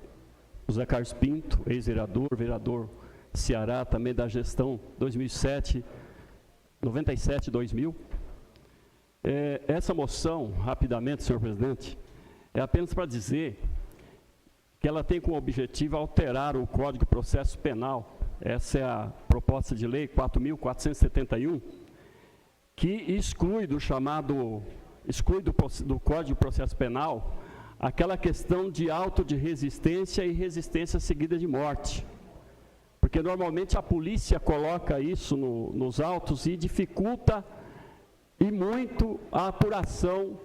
José Carlos Pinto, ex-vereador, vereador Ceará, também da gestão 2007, 97-2000. Essa moção, rapidamente, senhor presidente, é apenas para dizer que ela tem como objetivo alterar o Código de Processo Penal. Essa é a proposta de lei 4.471, que exclui do Código de Processo Penal aquela questão de auto de resistência e resistência seguida de morte. Porque normalmente a polícia coloca isso nos autos e dificulta e muito a apuração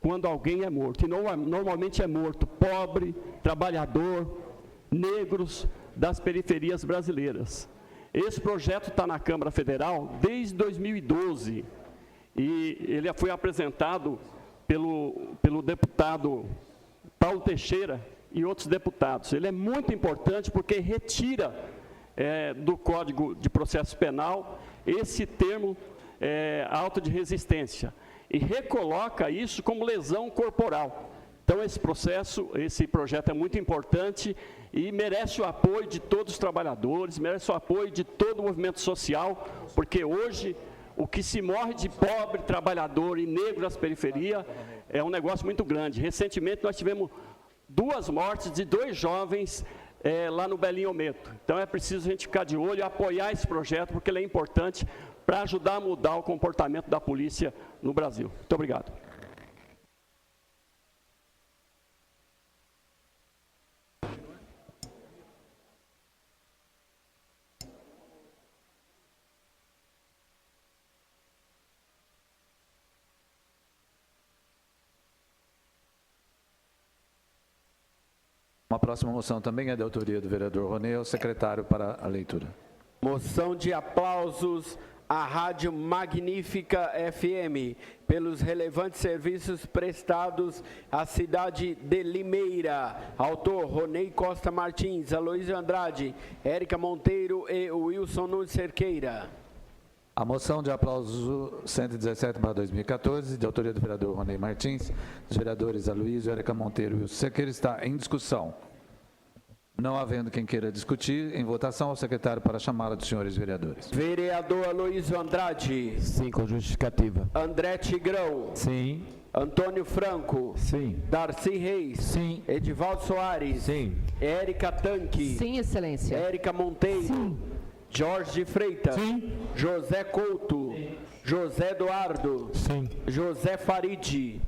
quando alguém é morto. E normalmente é morto pobre, trabalhador, negros das periferias brasileiras. Esse projeto está na Câmara Federal desde 2012 e ele foi apresentado pelo deputado Paulo Teixeira e outros deputados. Ele é muito importante porque retira do Código de Processo Penal esse termo auto de resistência e recoloca isso como lesão corporal. Então esse projeto é muito importante e merece o apoio de todos os trabalhadores, merece o apoio de todo o movimento social, porque hoje o que se morre de pobre, trabalhador e negro nas periferias é um negócio muito grande. Recentemente nós tivemos 2 mortes de 2 jovens lá no Belinho Ometo. Então é preciso a gente ficar de olho e apoiar esse projeto, porque ele é importante para ajudar a mudar o comportamento da polícia no Brasil. Muito obrigado. Uma próxima moção também é de autoria do vereador Ronei, o secretário para a leitura. Moção de aplausos à Rádio Magnífica FM pelos relevantes serviços prestados à cidade de Limeira. Autor Ronei Costa Martins, Aloysio Andrade, Érica Monteiro e Wilson Nunes Cerqueira. A moção de aplauso 117/2014, de autoria do vereador Ronei Martins, dos vereadores Aloysio, Érica Monteiro e Wilson Cerqueira, está em discussão. Não havendo quem queira discutir, em votação ao secretário para a chamada dos senhores vereadores. Vereador Aloysio Andrade. Sim, com justificativa. André Tigrão. Sim. Antônio Franco. Sim. Darcy Reis. Sim. Edivaldo Soares. Sim. Érica Tanque. Sim, excelência. Érica Monteiro. Sim. Jorge de Freitas. Sim. José Couto. José Eduardo. Sim. José Farid.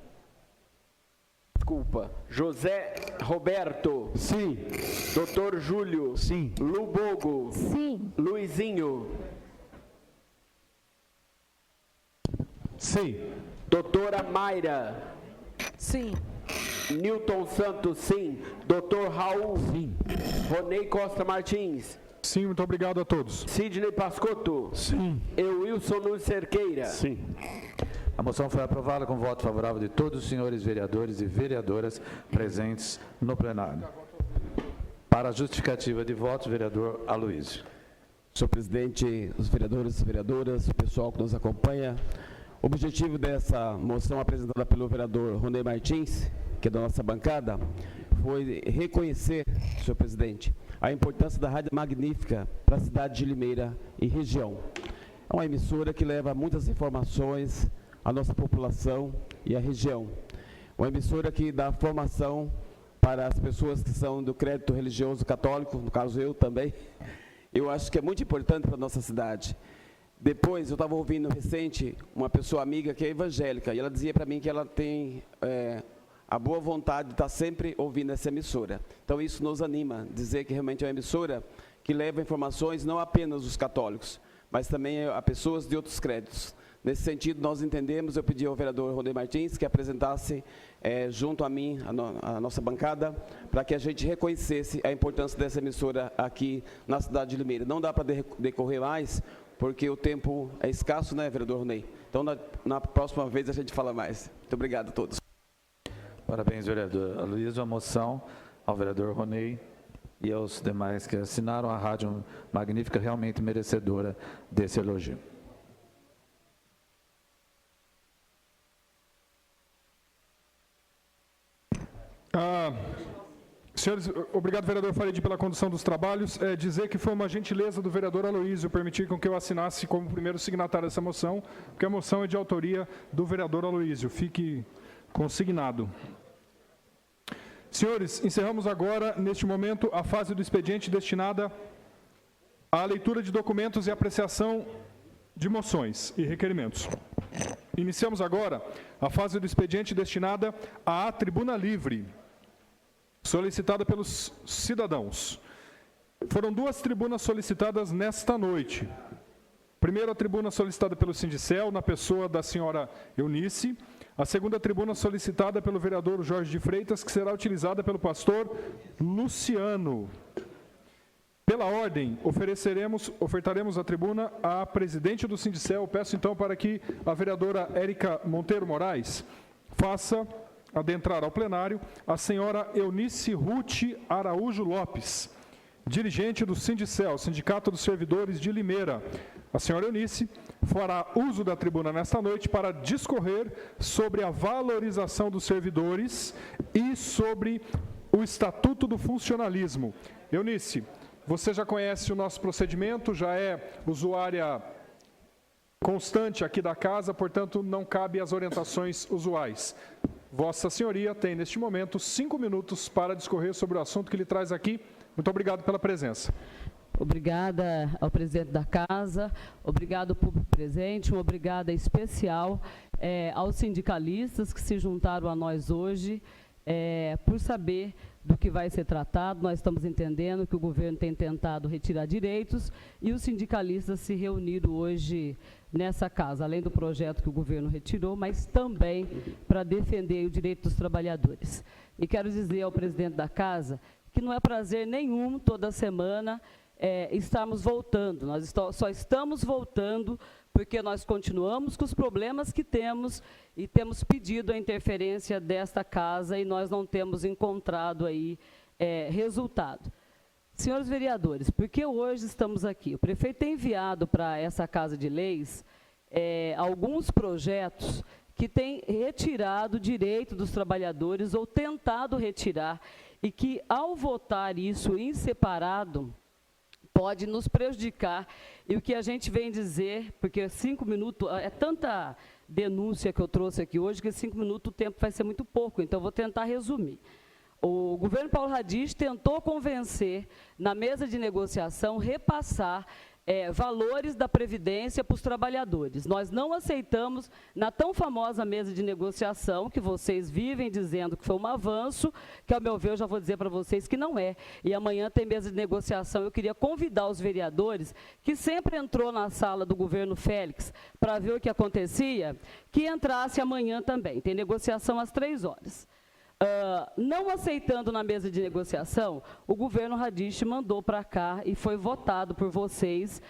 José Roberto. Sim. Dr. Júlio. Sim. Lubogo. Sim. Luizinho. Sim. Doutora Mayra. Sim. Newton Santos, sim. Dr. Raul. Sim. Ronei Costa Martins. Sim, muito obrigado a todos. Sidney Pascotto. Sim. Eu, Wilson Nunes Cerqueira. Sim. A moção foi aprovada com voto favorável de todos os senhores vereadores e vereadoras presentes no plenário. Para a justificativa de votos, vereador Aloysio. Senhor presidente, os vereadores e vereadoras, o pessoal que nos acompanha, o objetivo dessa moção apresentada pelo vereador Ronei Martins, que é da nossa bancada, foi reconhecer, senhor presidente, a importância da Rádio Magnífica para a cidade de Limeira e região. É uma emissora que leva muitas informações à nossa população e à região. Uma emissora que dá formação para as pessoas que são do crédito religioso católico, no caso eu também. Eu acho que é muito importante para a nossa cidade. Depois, eu estava ouvindo recente uma pessoa amiga que é evangélica, e ela dizia para mim que ela tem a boa vontade de estar sempre ouvindo essa emissora. Então, isso nos anima, dizer que realmente é uma emissora que leva informações não apenas dos católicos, mas também a pessoas de outros créditos. Nesse sentido, nós entendemos, eu pedi ao vereador Ronei Martins que apresentasse junto a mim, a nossa bancada, para que a gente reconhecesse a importância dessa emissora aqui na cidade de Limeira. Não dá para decorrer mais, porque o tempo é escasso, né, vereador Ronei? Então, na próxima vez a gente fala mais. Muito obrigado a todos. Parabéns, vereador Aloysio. A moção ao vereador Ronei e aos demais que assinaram. A rádio magnífica, realmente merecedora desse elogio. Senhores, obrigado, vereador Farid, pela condução dos trabalhos. Dizer que foi uma gentileza do vereador Aloysio permitir com que eu assinasse como primeiro signatário dessa moção, porque a moção é de autoria do vereador Aloysio. Fique consignado. Senhores, encerramos agora, neste momento, a fase do expediente destinada à leitura de documentos e apreciação de moções e requerimentos. Iniciamos agora a fase do expediente destinada à tribuna livre, solicitada pelos cidadãos. Foram 2 tribunas solicitadas nesta noite. Primeiro, a tribuna solicitada pelo Sindicel, na pessoa da senhora Eunice. A segunda tribuna solicitada pelo vereador Jorge de Freitas, que será utilizada pelo pastor Luciano. Pela ordem, ofertaremos a tribuna à presidente do Sindicel. Peço então para que a vereadora Érica Monteiro Moraes faça adentrar ao plenário a senhora Eunice Ruth Araújo Lopes, dirigente do Sindicel, Sindicato dos Servidores de Limeira. A senhora Eunice fará uso da tribuna nesta noite para discorrer sobre a valorização dos servidores e sobre o Estatuto do Funcionalismo. Eunice, você já conhece o nosso procedimento, já é usuária constante aqui da casa, portanto, não cabe as orientações usuais. Vossa Senhoria tem, neste momento, 5 minutos para discorrer sobre o assunto que lhe traz aqui. Muito obrigado pela presença. Obrigada ao presidente da casa, obrigado ao público presente, uma obrigada especial aos sindicalistas que se juntaram a nós hoje, por saber do que vai ser tratado. Nós estamos entendendo que o governo tem tentado retirar direitos e os sindicalistas se reuniram hoje nessa casa, além do projeto que o governo retirou, mas também para defender o direito dos trabalhadores. E quero dizer ao presidente da casa que não é prazer nenhum toda semana estarmos voltando. Nós só estamos voltando porque nós continuamos com os problemas que temos e temos pedido a interferência desta casa e nós não temos encontrado aí resultado. Senhores vereadores, por que hoje estamos aqui? O prefeito tem enviado para essa Casa de Leis alguns projetos que têm retirado o direito dos trabalhadores ou tentado retirar e que, ao votar isso em separado, pode nos prejudicar. E o que a gente vem dizer, porque 5 minutos, é tanta denúncia que eu trouxe aqui hoje, que 5 minutos o tempo vai ser muito pouco, então eu vou tentar resumir. O governo Paulo Radisch tentou convencer, na mesa de negociação, repassar valores da Previdência para os trabalhadores. Nós não aceitamos, na tão famosa mesa de negociação, que vocês vivem dizendo que foi um avanço, que, ao meu ver, eu já vou dizer para vocês que não é. E amanhã tem mesa de negociação. Eu queria convidar os vereadores, que sempre entrou na sala do governo Félix, para ver o que acontecia, que entrasse amanhã também. Tem negociação às 3 horas. Não aceitando na mesa de negociação, o governo Radisch mandou para cá e foi votado por vocês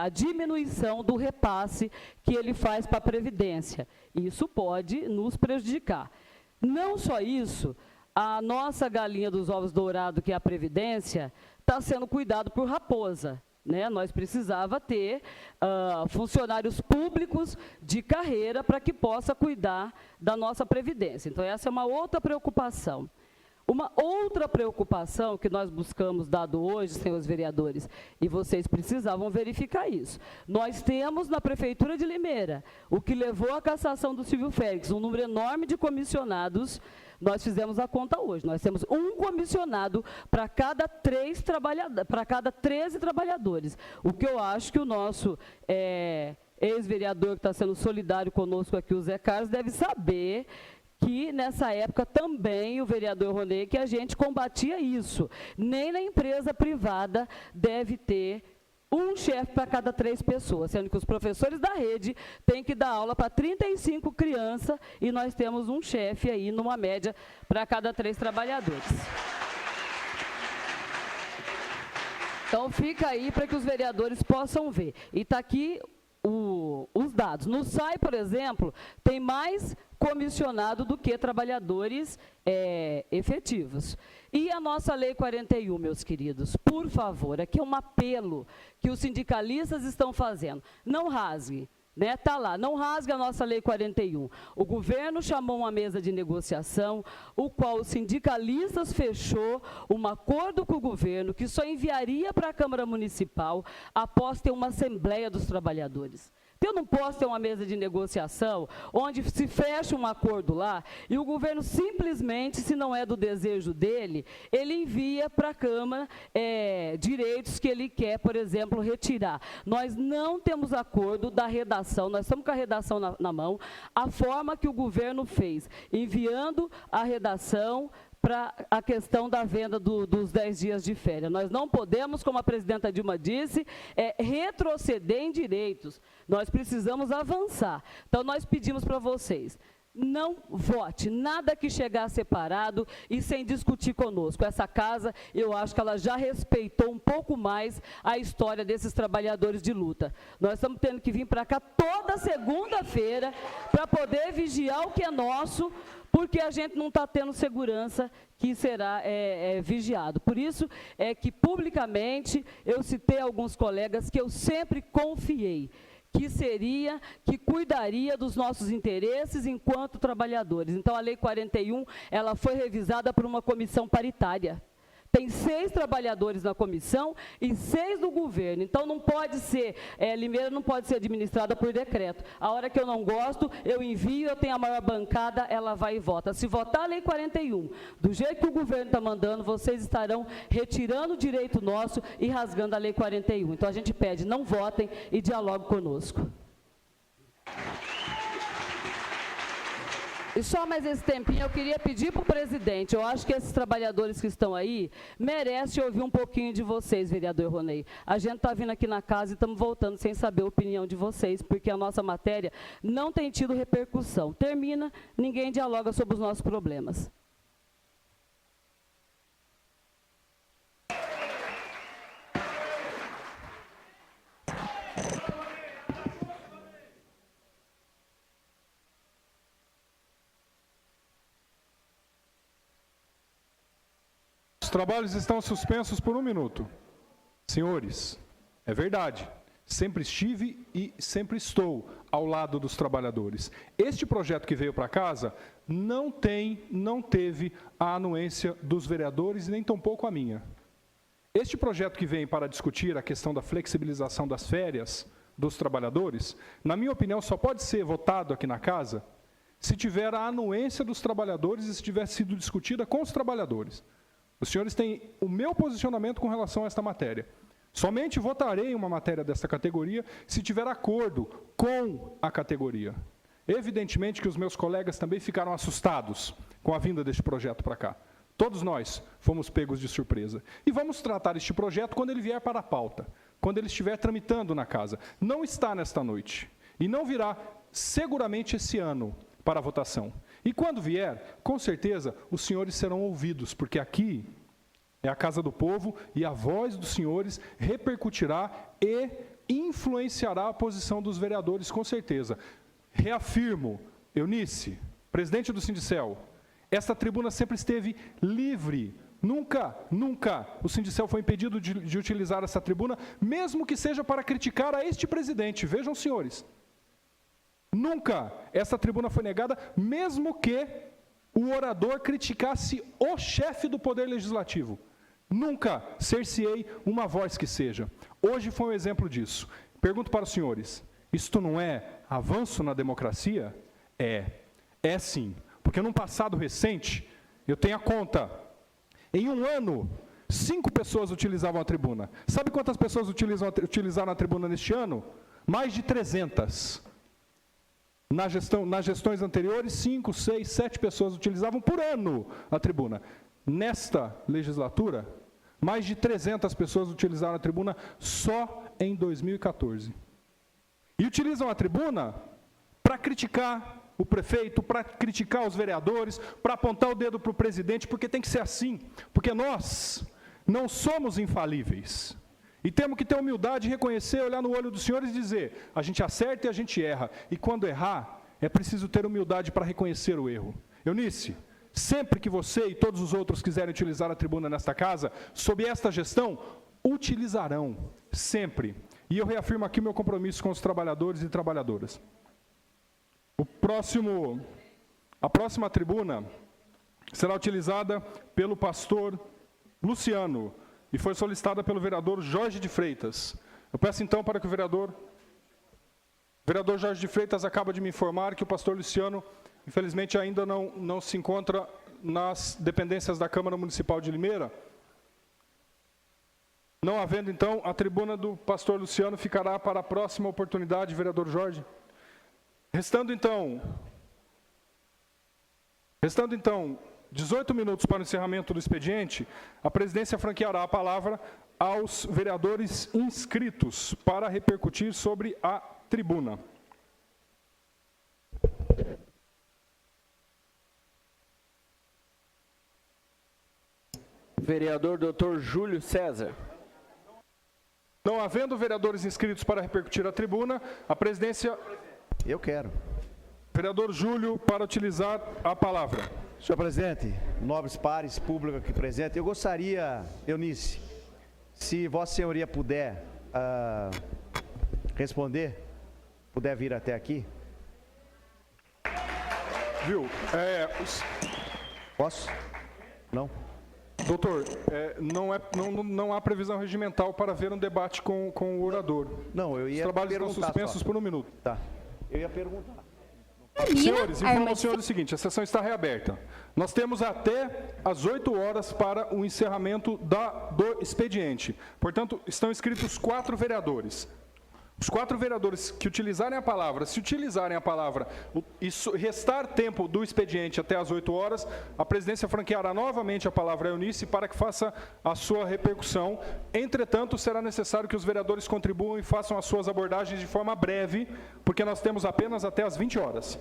a diminuição do repasse que ele faz para a Previdência. Isso pode nos prejudicar. Não só isso, a nossa galinha dos ovos dourados, que é a Previdência, está sendo cuidado por raposa. Nós precisava ter funcionários públicos de carreira para que possa cuidar da nossa Previdência. Então, essa é uma outra preocupação. Uma outra preocupação que nós buscamos, dado hoje, senhores vereadores, e vocês precisavam verificar isso. Nós temos na Prefeitura de Limeira, o que levou à cassação do Silvio Félix, um número enorme de comissionados. Nós fizemos a conta hoje. Nós temos um comissionado para cada 13 trabalhadores. O que eu acho que o nosso ex-vereador, que está sendo solidário conosco aqui, o Zé Carlos, deve saber que nessa época também o vereador Ronei, que a gente combatia isso. Nem na empresa privada deve ter um chefe para cada 3 pessoas, sendo que os professores da rede têm que dar aula para 35 crianças e nós temos um chefe aí numa média para cada 3 trabalhadores. Então fica aí para que os vereadores possam ver. E está aqui os dados. No SAI, por exemplo, tem mais comissionado do que trabalhadores efetivos. E a nossa Lei 41, meus queridos, por favor, aqui é um apelo que os sindicalistas estão fazendo. Não rasgue. Está lá, não rasga a nossa Lei 41. O governo chamou uma mesa de negociação, o qual os sindicalistas fechou um acordo com o governo que só enviaria para a Câmara Municipal após ter uma Assembleia dos Trabalhadores. Eu não posso ter uma mesa de negociação onde se fecha um acordo lá e o governo simplesmente, se não é do desejo dele, ele envia para a Câmara direitos que ele quer, por exemplo, retirar. Nós não temos acordo da redação, nós estamos com a redação na mão, a forma que o governo fez, enviando a redação para a questão da venda dos 10 dias de férias. Nós não podemos, como a presidenta Dilma disse, retroceder em direitos. Nós precisamos avançar. Então, nós pedimos para vocês, não vote, nada que chegar separado e sem discutir conosco. Essa casa, eu acho que ela já respeitou um pouco mais a história desses trabalhadores de luta. Nós estamos tendo que vir para cá toda segunda-feira para poder vigiar o que é nosso, porque a gente não está tendo segurança que será vigiado. Por isso é que, publicamente, eu citei alguns colegas que eu sempre confiei, que cuidaria dos nossos interesses enquanto trabalhadores. Então, a Lei 41, ela foi revisada por uma comissão paritária. Tem 6 trabalhadores na comissão e 6 do governo. Então, não pode ser, Limeira não pode ser administrada por decreto. A hora que eu não gosto, eu envio, eu tenho a maior bancada, ela vai e vota. Se votar a Lei 41, do jeito que o governo está mandando, vocês estarão retirando o direito nosso e rasgando a Lei 41. Então, a gente pede, não votem e dialoguem conosco. E só mais esse tempinho, eu queria pedir para o presidente, eu acho que esses trabalhadores que estão aí merecem ouvir um pouquinho de vocês, vereador Ronei. A gente está vindo aqui na casa e estamos voltando sem saber a opinião de vocês, porque a nossa matéria não tem tido repercussão. Termina, ninguém dialoga sobre os nossos problemas. Os trabalhos estão suspensos por 1 minuto. Senhores, é verdade, sempre estive e sempre estou ao lado dos trabalhadores. Este projeto que veio para casa não teve a anuência dos vereadores e nem tampouco a minha. Este projeto que vem para discutir a questão da flexibilização das férias dos trabalhadores, na minha opinião, só pode ser votado aqui na casa se tiver a anuência dos trabalhadores e se tiver sido discutida com os trabalhadores. Os senhores têm o meu posicionamento com relação a esta matéria. Somente votarei uma matéria desta categoria se tiver acordo com a categoria. Evidentemente que os meus colegas também ficaram assustados com a vinda deste projeto para cá. Todos nós fomos pegos de surpresa. E vamos tratar este projeto quando ele vier para a pauta, quando ele estiver tramitando na casa. Não está nesta noite. E não virá seguramente esse ano para a votação. E quando vier, com certeza, os senhores serão ouvidos, porque aqui é a casa do povo e a voz dos senhores repercutirá e influenciará a posição dos vereadores, com certeza. Reafirmo, Eunice, presidente do Sindicel, esta tribuna sempre esteve livre. Nunca o Sindicel foi impedido de utilizar essa tribuna, mesmo que seja para criticar a este presidente. Vejam, senhores. Nunca essa tribuna foi negada, mesmo que o orador criticasse o chefe do Poder Legislativo. Nunca cerceei uma voz que seja. Hoje foi um exemplo disso. Pergunto para os senhores, isto não é avanço na democracia? É sim. Porque num passado recente, eu tenho a conta, em 1 ano, 5 pessoas utilizavam a tribuna. Sabe quantas pessoas utilizaram a tribuna neste ano? Mais de 300. Nas gestões anteriores, 5, 6, 7 pessoas utilizavam por ano a tribuna. Nesta legislatura, mais de 300 pessoas utilizaram a tribuna só em 2014. E utilizam a tribuna para criticar o prefeito, para criticar os vereadores, para apontar o dedo para o presidente, porque tem que ser assim, porque nós não somos infalíveis. E temos que ter humildade de reconhecer, olhar no olho dos senhores e dizer, a gente acerta e a gente erra. E quando errar, é preciso ter humildade para reconhecer o erro. Eunice, sempre que você e todos os outros quiserem utilizar a tribuna nesta casa, sob esta gestão, utilizarão, sempre. E eu reafirmo aqui o meu compromisso com os trabalhadores e trabalhadoras. A próxima tribuna será utilizada pelo pastor Luciano e foi solicitada pelo vereador Jorge de Freitas. Eu peço então para que o vereador Jorge de Freitas acaba de me informar que o pastor Luciano, infelizmente, ainda não se encontra nas dependências da Câmara Municipal de Limeira. Não havendo, então, a tribuna do pastor Luciano ficará para a próxima oportunidade, vereador Jorge. Restando, então, 18 minutos para o encerramento do expediente, a presidência franqueará a palavra aos vereadores inscritos para repercutir sobre a tribuna. Vereador Dr. Júlio César. Não havendo vereadores inscritos para repercutir a tribuna, a presidência... Eu quero. Vereador Júlio, para utilizar a palavra. Senhor presidente, nobres pares, público aqui presente, eu gostaria, Eunice, se Vossa Senhoria puder responder, puder vir até aqui. Viu? Posso? Não? Doutor, não há previsão regimental para haver um debate com o orador. Não, eu ia Os trabalhos estão perguntar suspensos só. por um minuto. Tá. Eu ia perguntar. Senhores, informo aos senhores o seguinte, a sessão está reaberta. Nós temos até às 8 horas para o encerramento do expediente. Portanto, estão inscritos 4 vereadores. Os 4 vereadores que utilizarem a palavra, se utilizarem a palavra e restar tempo do expediente até às 8 horas, a presidência franqueará novamente a palavra a Eunice para que faça a sua repercussão. Entretanto, será necessário que os vereadores contribuam e façam as suas abordagens de forma breve, porque nós temos apenas até às 20 horas.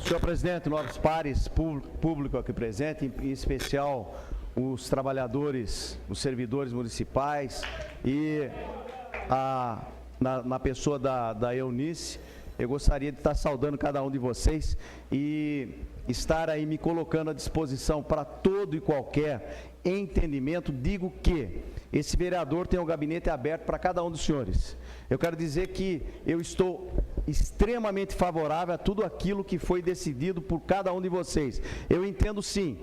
Senhor presidente, nobres pares, público aqui presente, em especial os trabalhadores, os servidores municipais e na pessoa da Eunice, eu gostaria de estar saudando cada um de vocês e estar aí me colocando à disposição para todo e qualquer entendimento. Digo que esse vereador tem um gabinete aberto para cada um dos senhores. Eu quero dizer que eu estou extremamente favorável a tudo aquilo que foi decidido por cada um de vocês. Eu entendo sim.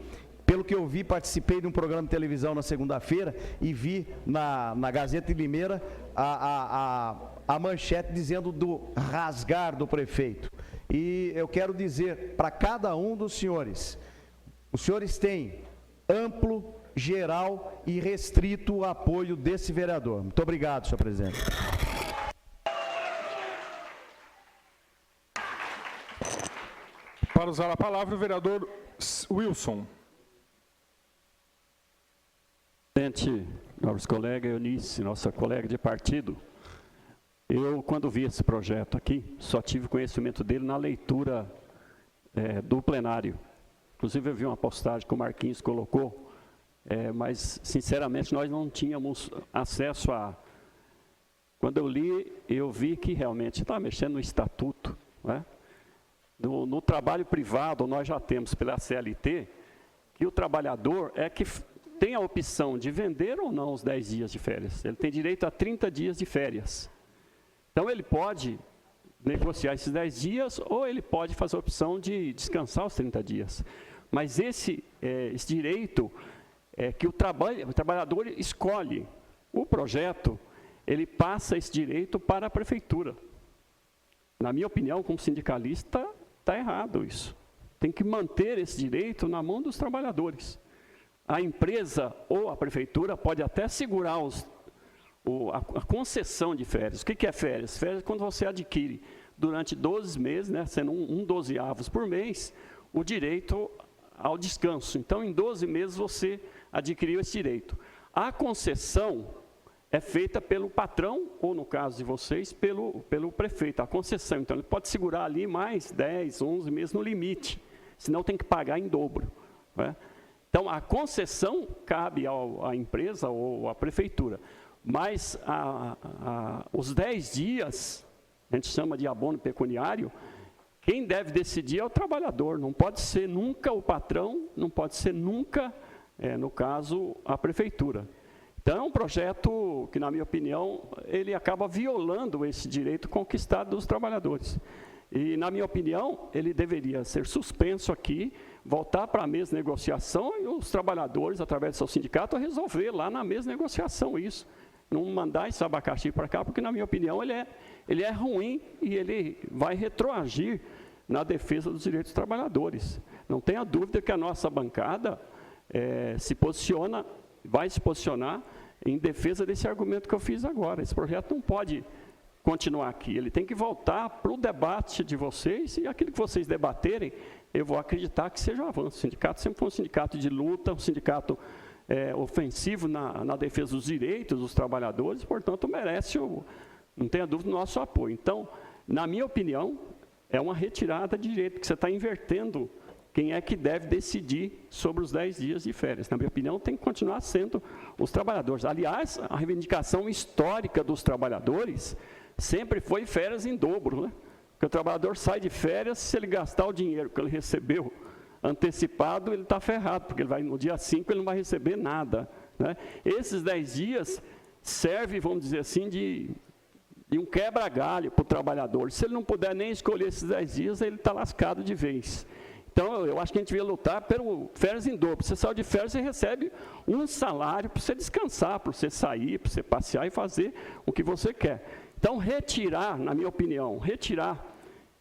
Pelo que eu vi, participei de um programa de televisão na segunda-feira e vi na Gazeta de Limeira a manchete dizendo do rasgar do prefeito. E eu quero dizer para cada um dos senhores, os senhores têm amplo, geral e restrito o apoio desse vereador. Muito obrigado, senhor presidente. Para usar a palavra, o vereador Wilson. Presidente, nobres colegas, Eunice, nossa colega de partido, eu, quando vi esse projeto aqui, só tive conhecimento dele na leitura do plenário. Inclusive, eu vi uma postagem que o Marquinhos colocou, mas, sinceramente, nós não tínhamos acesso a... Quando eu li, eu vi que realmente estava mexendo no estatuto, né? No trabalho privado, nós já temos pela CLT, que o trabalhador que tem a opção de vender ou não os 10 dias de férias. Ele tem direito a 30 dias de férias. Então, ele pode negociar esses 10 dias ou ele pode fazer a opção de descansar os 30 dias. Mas esse direito que o trabalhador escolhe. O projeto, ele passa esse direito para a prefeitura. Na minha opinião, como sindicalista, está errado isso. Tem que manter esse direito na mão dos trabalhadores. A empresa ou a prefeitura pode até segurar a concessão de férias. O que é férias? Férias é quando você adquire durante 12 meses, né, sendo um 12avos por mês, o direito ao descanso. Então, em 12 meses, você adquiriu esse direito. A concessão é feita pelo patrão, ou no caso de vocês, pelo prefeito, a concessão. Então, ele pode segurar ali mais 10, 11 meses no limite, senão tem que pagar em dobro, né? Então, a concessão cabe à empresa ou à prefeitura, mas os 10 dias, a gente chama de abono pecuniário, quem deve decidir é o trabalhador, não pode ser nunca o patrão, não pode ser nunca, no caso, a prefeitura. Então, é um projeto que, na minha opinião, ele acaba violando esse direito conquistado dos trabalhadores. E, na minha opinião, ele deveria ser suspenso aqui, voltar para a mesa de negociação e os trabalhadores, através do seu sindicato, resolver lá na mesa de negociação isso. Não mandar esse abacaxi para cá, porque, na minha opinião, ele é ruim e ele vai retroagir na defesa dos direitos dos trabalhadores. Não tenha dúvida que a nossa bancada vai se posicionar em defesa desse argumento que eu fiz agora. Esse projeto não pode continuar aqui, ele tem que voltar para o debate de vocês, e aquilo que vocês debaterem, eu vou acreditar que seja um avanço. O sindicato sempre foi um sindicato de luta, um sindicato ofensivo na defesa dos direitos dos trabalhadores, portanto, merece, não tenha dúvida, o nosso apoio. Então, na minha opinião, é uma retirada de direito, porque você está invertendo quem é que deve decidir sobre os 10 dias de férias. Na minha opinião, tem que continuar sendo os trabalhadores. Aliás, a reivindicação histórica dos trabalhadores sempre foi férias em dobro, né? Porque o trabalhador sai de férias, se ele gastar o dinheiro que ele recebeu antecipado, ele está ferrado, porque no dia 5 ele não vai receber nada, né? Esses 10 dias servem, vamos dizer assim, de um quebra-galho para o trabalhador. Se ele não puder nem escolher esses 10 dias, ele está lascado de vez. Então, eu acho que a gente devia lutar pelo férias em dobro. Você saiu de férias, você recebe um salário para você descansar, para você sair, para você passear e fazer o que você quer. Então, na minha opinião, retirar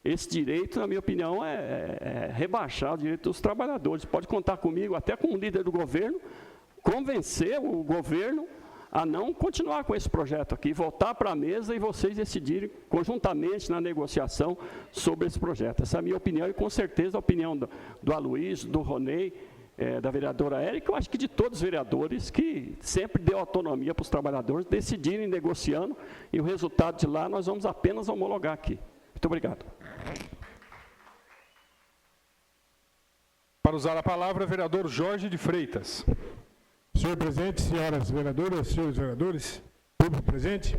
esse direito, na minha opinião, é rebaixar o direito dos trabalhadores. Pode contar comigo, até como líder do governo, convencer o governo a não continuar com esse projeto aqui, voltar para a mesa e vocês decidirem conjuntamente na negociação sobre esse projeto. Essa é a minha opinião e, com certeza, a opinião do Aloysio, do Ronei, da vereadora Érica, eu acho que de todos os vereadores, que sempre deu autonomia para os trabalhadores decidirem negociando, e o resultado de lá nós vamos apenas homologar aqui. Muito obrigado. Para usar a palavra, vereador Jorge de Freitas. Senhor presidente, senhoras vereadoras, senhores vereadores, público presente,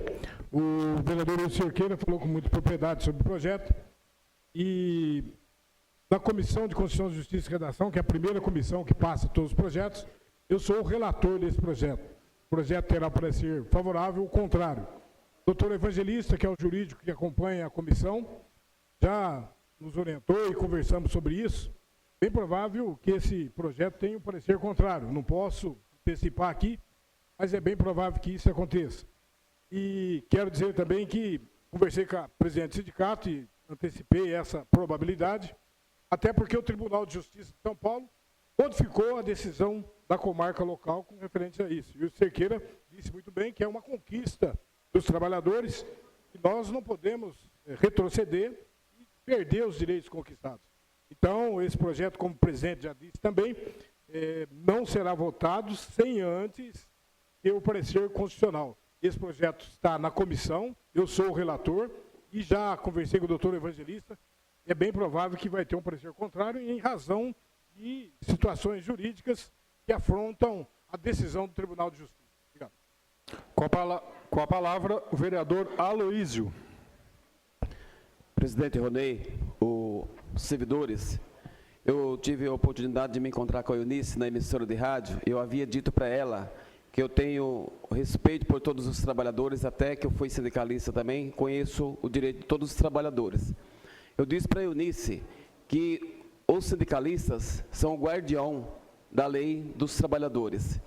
o vereador Wilson Cerqueira falou com muita propriedade sobre o projeto, e na Comissão de Constituição, Justiça e Redação, que é a primeira comissão que passa todos os projetos, eu sou o relator desse projeto. O projeto terá parecer favorável ou contrário. O doutor Evangelista, que é o jurídico que acompanha a comissão, já nos orientou e conversamos sobre isso. Bem provável que esse projeto tenha um parecer contrário. Não posso antecipar aqui, mas é bem provável que isso aconteça. E quero dizer também que conversei com a presidente do sindicato e antecipei essa probabilidade, até porque o Tribunal de Justiça de São Paulo modificou a decisão da comarca local com referente a isso. E o Cerqueira disse muito bem que é uma conquista dos trabalhadores e nós não podemos retroceder e perder os direitos conquistados. Então, esse projeto, como o presidente já disse também, não será votado sem antes ter o parecer constitucional. Esse projeto está na comissão, eu sou o relator e já conversei com o doutor Evangelista, é bem provável que vai ter um parecer contrário em razão de situações jurídicas que afrontam a decisão do Tribunal de Justiça. Obrigado. Com a palavra, o vereador Aloysio. Presidente Ronei, os servidores, eu tive a oportunidade de me encontrar com a Eunice na emissora de rádio. Eu havia dito para ela que eu tenho respeito por todos os trabalhadores, até que eu fui sindicalista também, conheço o direito de todos os trabalhadores. Eu disse para a Eunice que os sindicalistas são o guardião da lei dos trabalhadores,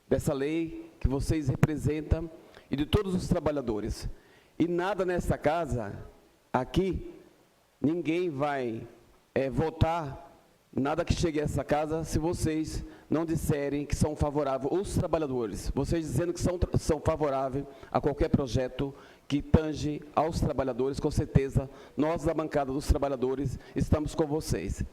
dessa lei que vocês representam e de todos os trabalhadores. E nada nessa casa, aqui, ninguém vai votar nada que chegue a essa casa se vocês não disserem que são favoráveis, os trabalhadores, vocês dizendo que são favoráveis a qualquer projeto que tange aos trabalhadores, com certeza, nós da bancada dos trabalhadores estamos com vocês.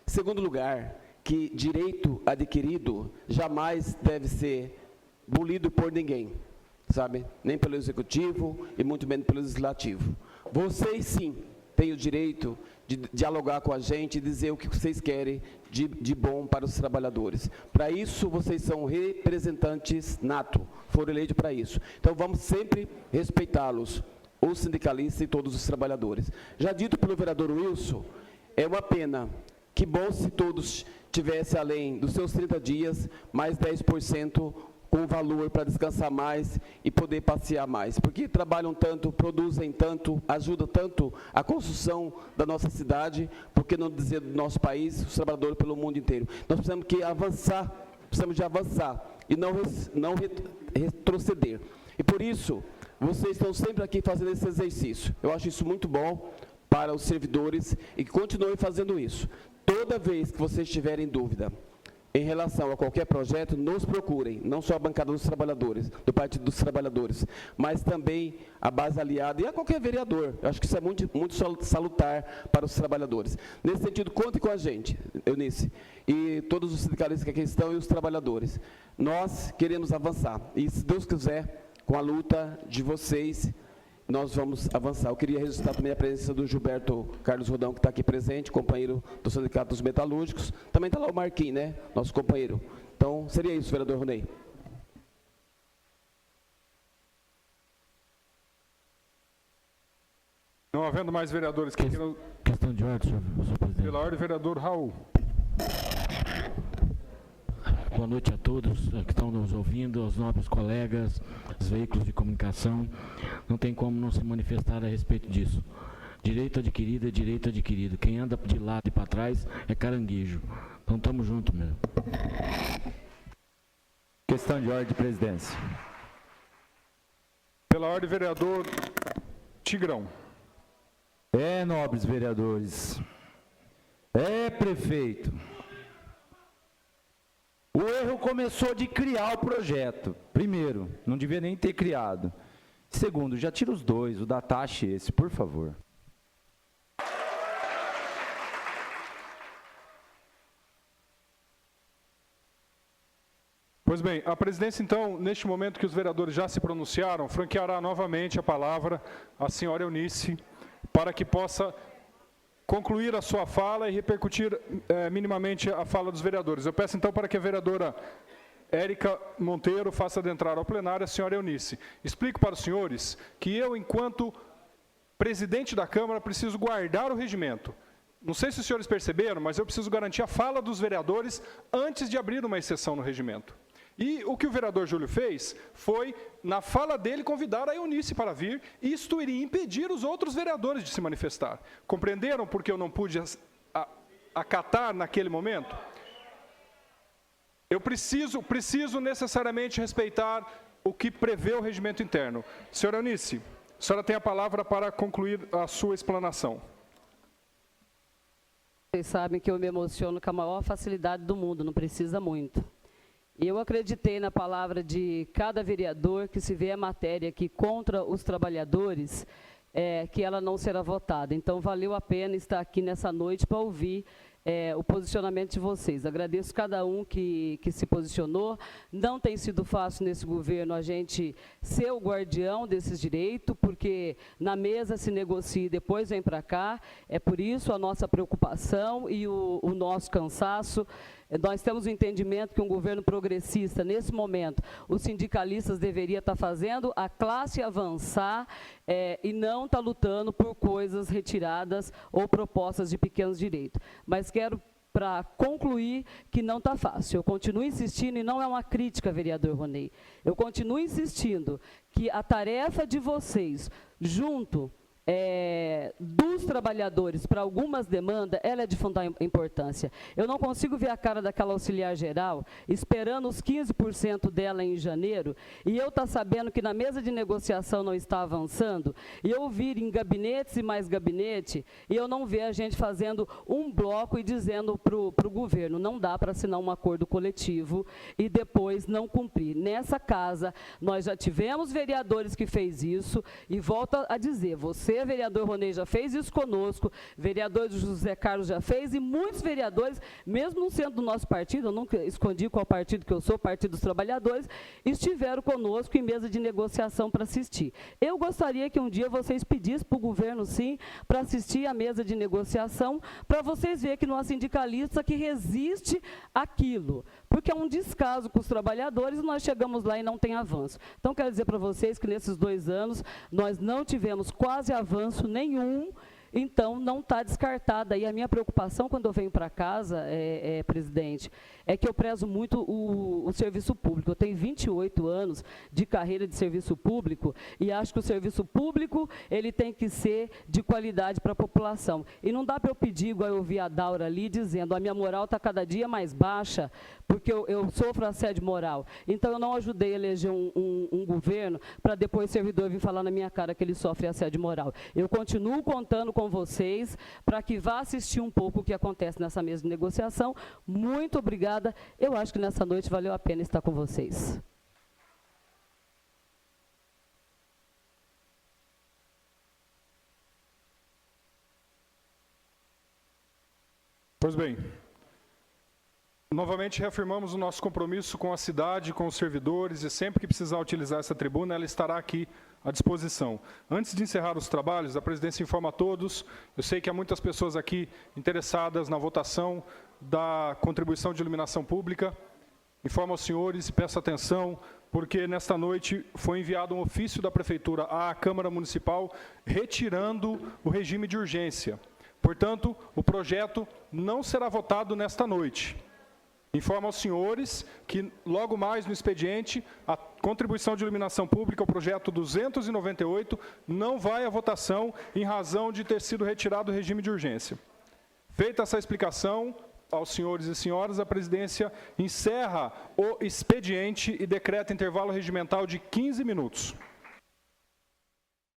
Segundo lugar, que direito adquirido jamais deve ser bolido por ninguém. sabe? Nem pelo Executivo e muito menos pelo Legislativo. Vocês, sim, têm o direito de dialogar com a gente e dizer o que vocês querem de bom para os trabalhadores. Para isso, vocês são representantes nato, foram eleitos para isso. Então, vamos sempre respeitá-los, os sindicalistas e todos os trabalhadores. Já dito pelo vereador Wilson, é uma pena, que bom se todos tivessem, além dos seus 30 dias, mais 10% com valor para descansar mais e poder passear mais. Porque trabalham tanto, produzem tanto, ajudam tanto a construção da nossa cidade, por que não dizer do nosso país, os trabalhadores pelo mundo inteiro. Nós precisamos de avançar e não retroceder. E por isso, vocês estão sempre aqui fazendo esse exercício. Eu acho isso muito bom para os servidores e que continuem fazendo isso. Toda vez que vocês tiverem dúvida em relação a qualquer projeto, nos procurem, não só a bancada dos trabalhadores, do Partido dos Trabalhadores, mas também a base aliada e a qualquer vereador. Eu acho que isso é muito salutar para os trabalhadores. Nesse sentido, conte com a gente, Eunice, e todos os sindicalistas que aqui estão e os trabalhadores. Nós queremos avançar e, se Deus quiser, com a luta de vocês, nós vamos avançar. Eu queria registrar também a presença do Gilberto Carlos Rodão, que está aqui presente, companheiro do Sindicato dos Metalúrgicos. Também está lá o Marquinhos, né? Nosso companheiro. Então, seria isso, vereador Ronei. Não havendo mais vereadores que... Questão de ordem, senhor presidente. Pela ordem, vereador Raul. Boa noite a todos que estão nos ouvindo, aos nobres colegas, os veículos de comunicação. Não tem como não se manifestar a respeito disso. Direito adquirido é direito adquirido. Quem anda de lado e para trás é caranguejo. Então, estamos juntos mesmo. Questão de ordem de presidência. Pela ordem, vereador Tigrão. Nobres vereadores. Prefeito. O erro começou de criar o projeto. Primeiro, não devia nem ter criado. Segundo, já tira os dois, o da taxa e esse, por favor. Pois bem, a presidência, então, neste momento que os vereadores já se pronunciaram, franqueará novamente a palavra à senhora Eunice, para que possa concluir a sua fala e repercutir minimamente a fala dos vereadores. Eu peço, então, para que a vereadora Érica Monteiro faça adentrar ao plenário a senhora Eunice. Explico para os senhores que eu, enquanto presidente da Câmara, preciso guardar o regimento. Não sei se os senhores perceberam, mas eu preciso garantir a fala dos vereadores antes de abrir uma exceção no regimento. E o que o vereador Júlio fez foi, na fala dele, convidar a Eunice para vir, e isto iria impedir os outros vereadores de se manifestar. Compreenderam porque eu não pude acatar naquele momento? Eu preciso necessariamente respeitar o que prevê o regimento interno. Senhora Eunice, a senhora tem a palavra para concluir a sua explanação. Vocês sabem que eu me emociono com a maior facilidade do mundo, não precisa muito. Eu acreditei na palavra de cada vereador que, se vier matéria aqui contra os trabalhadores, que ela não será votada. Então, valeu a pena estar aqui nessa noite para ouvir o posicionamento de vocês. Agradeço cada um que se posicionou. Não tem sido fácil nesse governo a gente ser o guardião desses direitos, porque na mesa se negocia e depois vem para cá. É por isso a nossa preocupação e o nosso cansaço. Nós temos o entendimento que um governo progressista, nesse momento, os sindicalistas deveriam estar fazendo a classe avançar e não estar lutando por coisas retiradas ou propostas de pequenos direitos. Mas quero, para concluir, que não está fácil. Eu continuo insistindo, e não é uma crítica, vereador Ronei, eu continuo insistindo que a tarefa de vocês, junto dos trabalhadores para algumas demandas, ela é de fundamental importância. Eu não consigo ver a cara daquela auxiliar geral esperando os 15% dela em janeiro, e eu estar sabendo que na mesa de negociação não está avançando, e eu vir em gabinetes e mais gabinete, e eu não ver a gente fazendo um bloco e dizendo para o governo, não dá para assinar um acordo coletivo e depois não cumprir. Nessa casa, nós já tivemos vereadores que fez isso, e volto a dizer, você fez, vereador Ronei já fez isso conosco, vereador José Carlos já fez, e muitos vereadores, mesmo não sendo do nosso partido, eu nunca escondi qual partido que eu sou, Partido dos Trabalhadores, estiveram conosco em mesa de negociação para assistir. Eu gostaria que um dia vocês pedissem para o governo, sim, para assistir à mesa de negociação, para vocês verem que não há sindicalista que resiste àquilo, porque é um descaso com os trabalhadores e nós chegamos lá e não tem avanço. Então, quero dizer para vocês que nesses 2 anos nós não tivemos quase avanço nenhum. Então, não está descartada. E a minha preocupação quando eu venho para casa, presidente, é que eu prezo muito o serviço público. Eu tenho 28 anos de carreira de serviço público e acho que o serviço público ele tem que ser de qualidade para a população. E não dá para eu pedir, igual eu ouvi a Daura ali, dizendo a minha moral está cada dia mais baixa, porque eu sofro assédio moral. Então, eu não ajudei a eleger um governo para depois o servidor vir falar na minha cara que ele sofre assédio moral. Eu continuo contando com vocês para que vá assistir um pouco o que acontece nessa mesa de negociação. Muito obrigada. Eu acho que nessa noite valeu a pena estar com vocês. Pois bem, novamente reafirmamos o nosso compromisso com a cidade, com os servidores, e sempre que precisar utilizar essa tribuna, ela estará aqui à disposição. Antes de encerrar os trabalhos, a presidência informa a todos, eu sei que há muitas pessoas aqui interessadas na votação da contribuição de iluminação pública, informo aos senhores e peço atenção, porque nesta noite foi enviado um ofício da Prefeitura à Câmara Municipal retirando o regime de urgência. Portanto, o projeto não será votado nesta noite. Informo aos senhores que, logo mais no expediente, a contribuição de iluminação pública, o projeto 298, não vai à votação em razão de ter sido retirado o regime de urgência. Feita essa explicação aos senhores e senhoras, a presidência encerra o expediente e decreta intervalo regimental de 15 minutos.